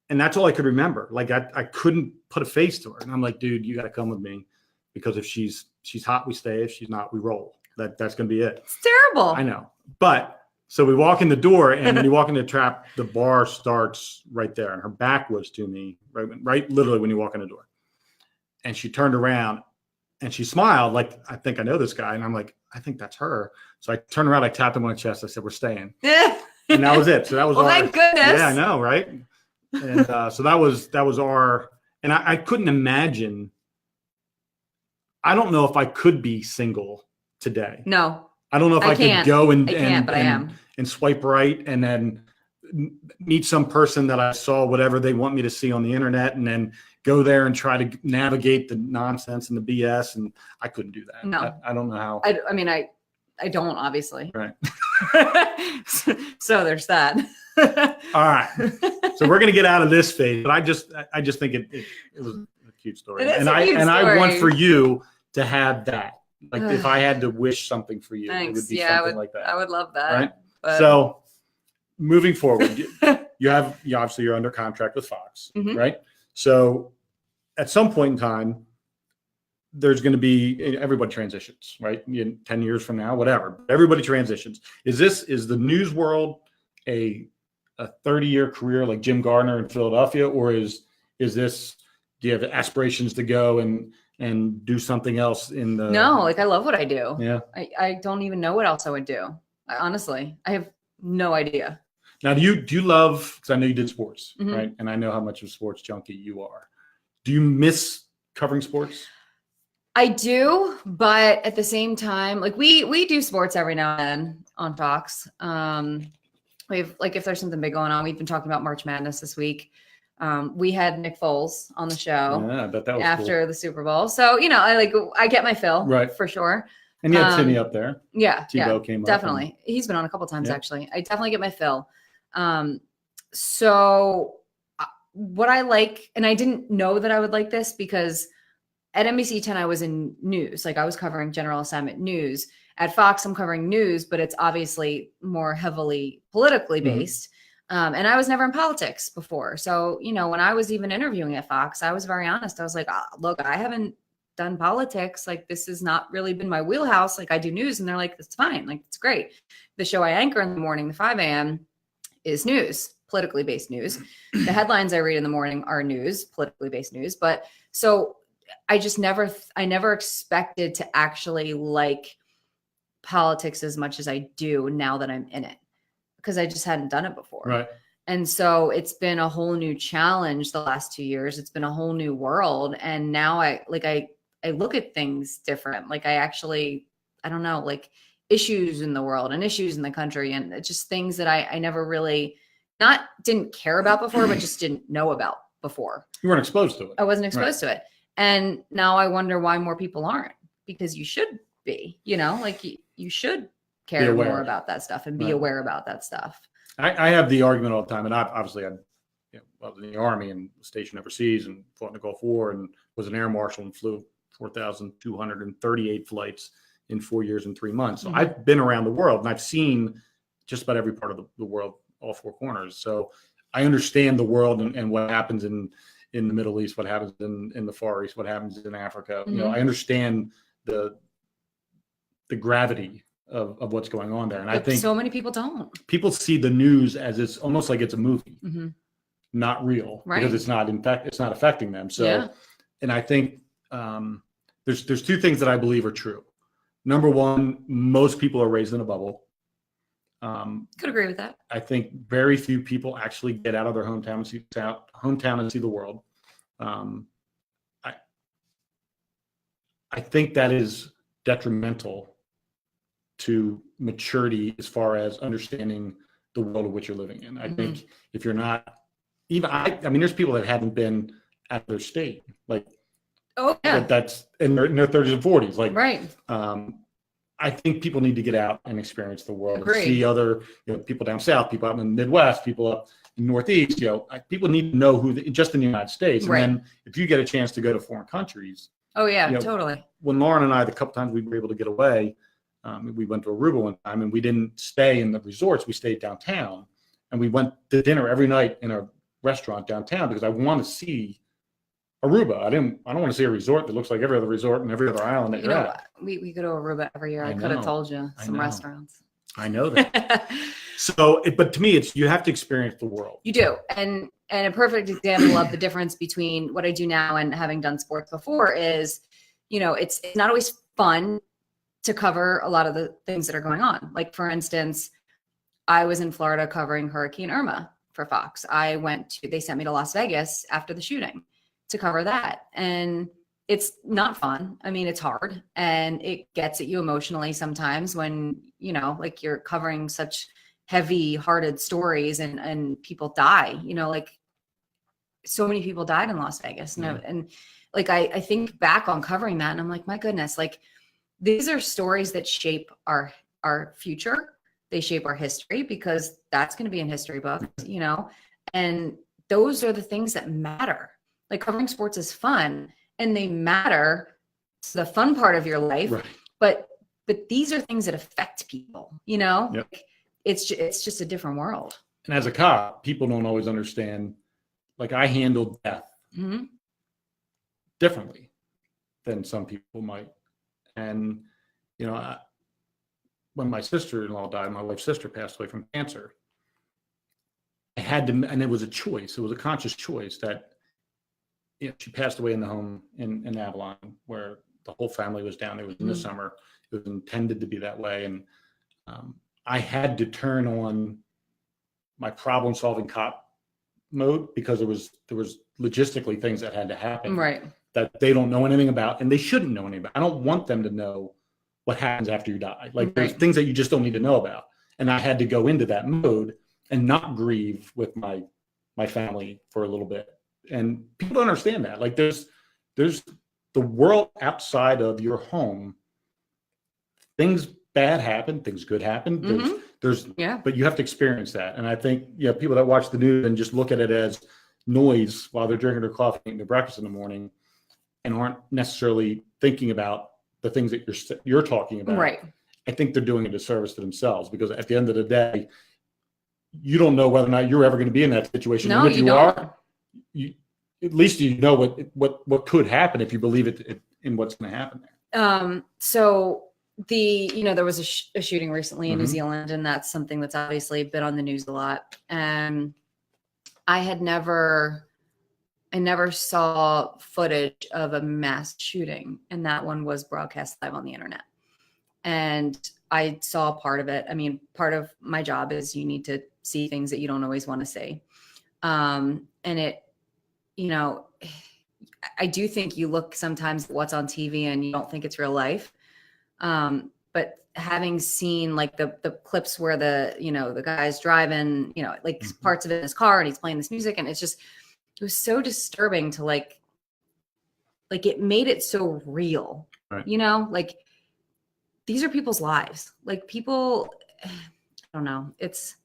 and that's all I could remember. Like I couldn't put a face to her, and I'm like, dude, you got to come with me because if she's hot, we stay. If she's not, we roll. That's gonna be it. It's terrible. I know, but so we walk in the door, and when you walk in the Trap, the bar starts right there, and her back was to me, right, literally when you walk in the door, and she turned around. And she smiled like, "I think I know this guy." And I'm like, "I think that's her." So I turned around, I tapped him on the chest. I said, "We're staying." And that was it. So that was thank goodness. Yeah, I know, right? And so that was our, and I couldn't imagine. I don't know if I could be single today. No. I don't know if I could go and swipe right and then meet some person that I saw whatever they want me to see on the internet and then go there and try to navigate the nonsense and the BS. And I couldn't do that. No, I don't know how. I mean, I don't obviously. Right. So there's that. All right. So we're going to get out of this phase, but I just think it was a cute story. I want for you to have that. Like if I had to wish something for you, it would be something like that. I would love that. Right. But... So moving forward, obviously you're under contract with Fox, right? So at some point in time, there's going to be, everybody transitions, right? 10 years from now, whatever, everybody transitions. Is the news world a 30-year career like Jim Gardner in Philadelphia, or is this, do you have aspirations to go and do something else in the? No, like I love what I do. Yeah. I don't even know what else I would do. Honestly, I have no idea. Now, do you love, because I know you did sports, right? And I know how much of a sports junkie you are. Do you miss covering sports? I do, but at the same time, like we do sports every now and then on Fox. We have, like, if there's something big going on, we've been talking about March Madness this week. We had Nick Foles on the show Yeah, I bet that was after cool. the Super Bowl. So, I get my fill, Right. for sure. And you had Timmy up there. Yeah. Tebow came up. Definitely. He's been on a couple times, actually. I definitely get my fill. So what I like, and I didn't know that I would like this because at NBC 10, I was in news. Like, I was covering general assignment news. At Fox, I'm covering news, but it's obviously more heavily politically based. And I was never in politics before. So, when I was even interviewing at Fox, I was very honest. I was like, look, I haven't done politics. Like, this has not really been my wheelhouse. Like, I do news. And they're like, that's fine. Like, it's great. The show I anchor in the morning, the 5 a.m. is news, politically based news. The headlines I read in the morning are news, politically based news. But so I never expected to actually like politics as much as I do now that I'm in it, because I just hadn't done it before. Right. And so it's been a whole new challenge the last 2 years. It's been a whole new world. And now I look at things different. Like, I don't know, like issues in the world and issues in the country, and it's just things that I never really didn't care about before, but just didn't know about before. You weren't exposed to it. I wasn't exposed to it. And now I wonder why more people aren't, because you should be, like you should care more about that stuff and be aware about that stuff. I have the argument all the time, and I was in the Army and stationed overseas and fought in the Gulf War and was an air marshal and flew 4,238 flights in 4 years and 3 months. So I've been around the world, and I've seen just about every part of the world, all four corners. So I understand the world and what happens in the Middle East, what happens in the Far East, what happens in Africa. I understand the gravity of what's going on there. And I think so many people don't. People see the news as it's almost like it's a movie, not real, because it's not affecting them. So, and I think there's two things that I believe are true. Number one, most people are raised in a bubble. Could agree with that. I think very few people actually get out of their hometown and see the world. I think that is detrimental to maturity as far as understanding the world in which you're living in. I think if you're not, even there's people that haven't been out of their state, like, that's in their 30s and 40s, like, right. I think people need to get out and experience the world and see other, people down south, people out in the Midwest, people up in the Northeast. People need to know just in the United States. Right. And then if you get a chance to go to foreign countries. Oh yeah, totally. When Lauren and I, the couple times we were able to get away, we went to Aruba one time, and we didn't stay in the resorts. We stayed downtown, and we went to dinner every night in a restaurant downtown because I want to see Aruba. I don't want to see a resort that looks like every other resort and every other island that you're at. We go to Aruba every year. I could have told you some restaurants. I know that. So, but to me, you have to experience the world. You do. And a perfect example of the difference between what I do now and having done sports before is, it's not always fun to cover a lot of the things that are going on. Like, for instance, I was in Florida covering Hurricane Irma for Fox. They sent me to Las Vegas after the shooting to cover that. And it's not fun. It's hard, and it gets at you emotionally sometimes when, like, you're covering such heavy hearted stories and people die, like so many people died in Las Vegas. And like, I think back on covering that and I'm like, my goodness, like, these are stories that shape our future. They shape our history, because that's going to be in history books, and those are the things that matter. Like, covering sports is fun, and they matter to the fun part of your life, right. But these are things that affect people, Yep. Like, it's just a different world. And as a cop, people don't always understand. Like, I handled death differently than some people might. And, when my sister-in-law died, my wife's sister passed away from cancer. I had to, and it was a choice. It was a conscious choice that, she passed away in the home in Avalon, where the whole family was down. It was in the summer. It was intended to be that way. And I had to turn on my problem-solving cop mode, because there was logistically things that had to happen, right, that they don't know anything about, and they shouldn't know anything about. I don't want them to know what happens after you die. Like, there's things that you just don't need to know about. And I had to go into that mode and not grieve with my my family for a little bit. And people don't understand that. Like there's the world outside of your home. Things bad happen, things good happen. But you have to experience that. And I think, people that watch the news and just look at it as noise while they're drinking their coffee, eating their breakfast in the morning, and aren't necessarily thinking about the things that you're talking about. Right. I think they're doing a disservice to themselves, because at the end of the day, you don't know whether or not you're ever going to be in that situation. No, and if you don't. are, at least you know what could happen if you believe it in what's going to happen there. So there was a shooting recently in New Mm-hmm. Zealand, and that's something that's obviously been on the news a lot. And I never saw footage of a mass shooting, and that one was broadcast live on the internet. And I saw part of it. I mean, part of my job is you need to see things that you don't always want to see. And it, I do think you look sometimes at what's on TV and you don't think it's real life. But having seen like the clips where the guy's driving, Mm-hmm. parts of it in his car and he's playing this music, and it was so disturbing to like it made it so real, right. These are people's lives. Like people, I don't know. It's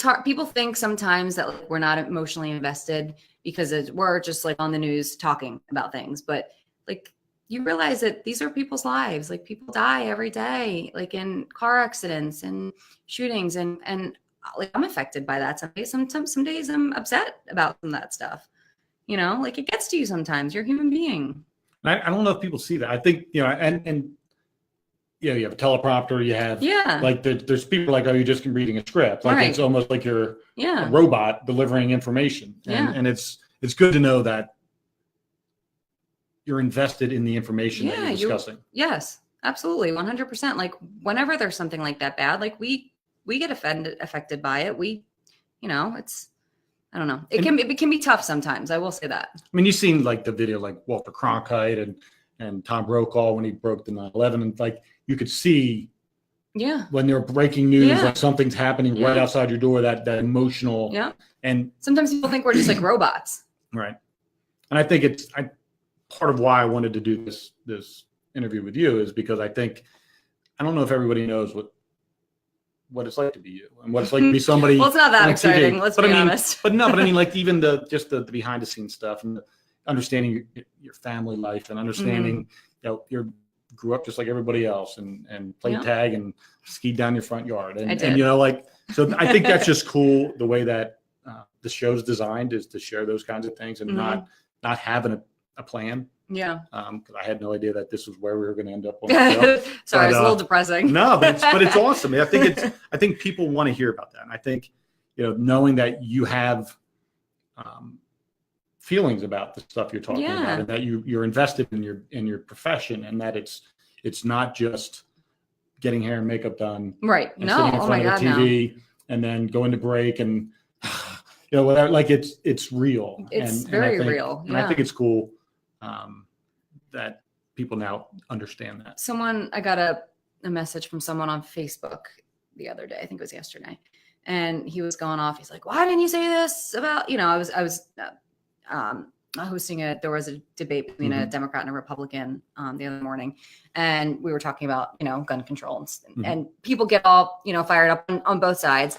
hard. People think sometimes that we're not emotionally invested because we're just like on the news talking about things, but you realize that these are people's lives. Like people die every day, like in car accidents and shootings, and I'm affected by that. Some days I'm upset about some of that stuff. It gets to you sometimes. You're a human being. I don't know if people see that. I think, and you have a teleprompter, you have there's people like, oh, you're just reading a script. Like it's almost like you're a robot delivering information. And it's good to know that you're invested in the information that you're discussing. Yes, absolutely. 100%. Like whenever there's something like that bad, like we get affected by it. It's, I don't know. It can be tough sometimes. I will say that. I mean, you've seen like the video, like Walter Cronkite and Tom Brokaw when he broke the 9/11, and like you could see when they're breaking news, like something's happening right outside your door, that emotional. And sometimes people think we're just like robots. Right. And I think part of why I wanted to do this interview with you is because I don't know if everybody knows what it's like to be you and what it's like to be somebody. Well, it's not that exciting. Let's be honest. But I mean, like even the behind the scenes stuff and understanding your family life and understanding, you grew up just like everybody else and played tag and skied down your front yard. And so I think that's just cool. The way that the show's designed is to share those kinds of things and not having a plan. Yeah. Because I had no idea that this was where we were going to end up on the show. Sorry, it's a little depressing. No, but it's awesome. I think people want to hear about that. And I think, knowing that you have feelings about the stuff you're talking about, and that you're invested in your profession, and that it's not just getting hair and makeup done. Right. And sitting in front of the TV and then going to break and whatever. Like it's real. It's very real. And I think it's cool that people now understand that. I got a message from someone on Facebook the other day. I think it was yesterday. And he was going off. He's like, why didn't you say this about, I was hosting there was a debate between a Democrat and a Republican the other morning. And we were talking about, gun control and people get all, fired up on both sides.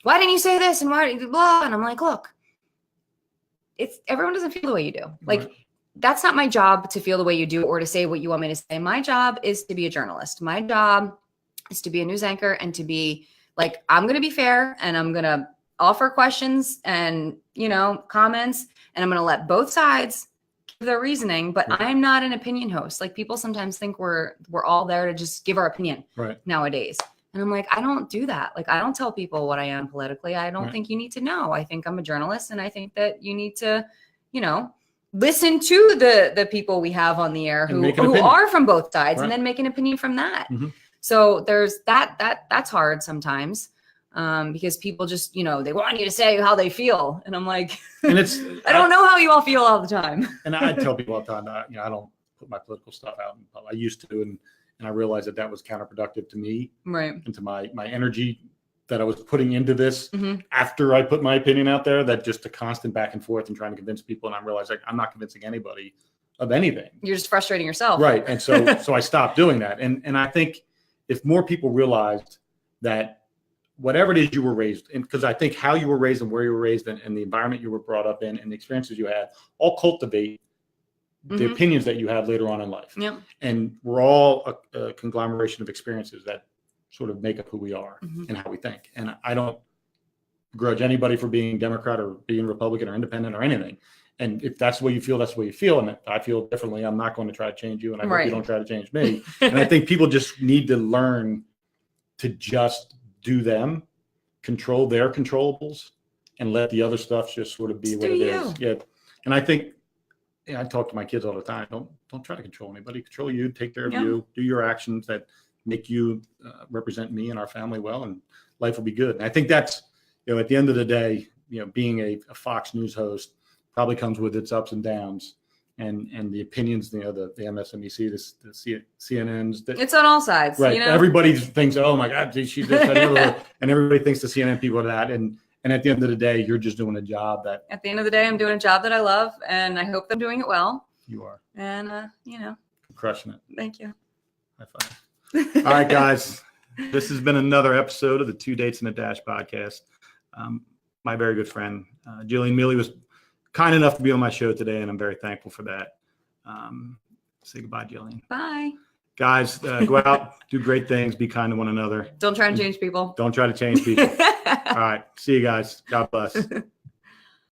Why didn't you say this? And why didn't you blah? And I'm like, look, everyone doesn't feel the way you do. Like, that's not my job to feel the way you do or to say what you want me to say. My job is to be a journalist. My job is to be a news anchor and to be like, I'm going to be fair and I'm going to offer questions and, comments, and I'm going to let both sides give their reasoning, but I'm not an opinion host. Like people sometimes think we're all there to just give our opinion nowadays. And I'm like, I don't do that. Like, I don't tell people what I am politically. I don't think you need to know. I think I'm a journalist, and I think that you need to, listen to the people we have on the air who are from both sides and then make an opinion from that. So there's that's hard sometimes because people just, they want you to say how they feel. And I'm like, and I don't know how you all feel all the time. And I tell people all the time, I don't put my political stuff out. I used to, and I realized that was counterproductive to me and to my energy that I was putting into this after I put my opinion out there, that just a constant back and forth and trying to convince people. And I realized like, I'm not convincing anybody of anything. You're just frustrating yourself. Right. And so I stopped doing that. And I think if more people realized that whatever it is you were raised in, because I think how you were raised and where you were raised and the environment you were brought up in and the experiences you had all cultivate the opinions that you have later on in life. Yep. And we're all a conglomeration of experiences that sort of make up who we are and how we think. And I don't begrudge anybody for being Democrat or being Republican or independent or anything. And if that's the way you feel, that's the way you feel. And if I feel differently, I'm not going to try to change you. And I hope you don't try to change me. And I think people just need to learn to just do them, control their controllables, and let the other stuff just sort of be what it is. Yeah. And I think, I talk to my kids all the time. Don't try to control anybody. Control you. Take care of you. Do your actions that make you represent me and our family well, and life will be good. And I think that's, at the end of the day, being a Fox News host probably comes with its ups and downs, and the opinions, the MSNBC, the CNNs. It's on all sides, right? Everybody thinks, oh my God, she's this, and everybody thinks the CNN people are that. And at the end of the day, you're just doing a job that. At the end of the day, I'm doing a job that I love, and I hope I'm doing it well. You are. And crushing it. Thank you. High five. All right, guys. This has been another episode of the 2 Dates and a Dash podcast. My very good friend, Jillian Mele, was kind enough to be on my show today, and I'm very thankful for that. Say goodbye, Jillian. Bye. Guys, go out, do great things, be kind to one another. Don't try to change people. Don't try to change people. All right. See you guys. God bless.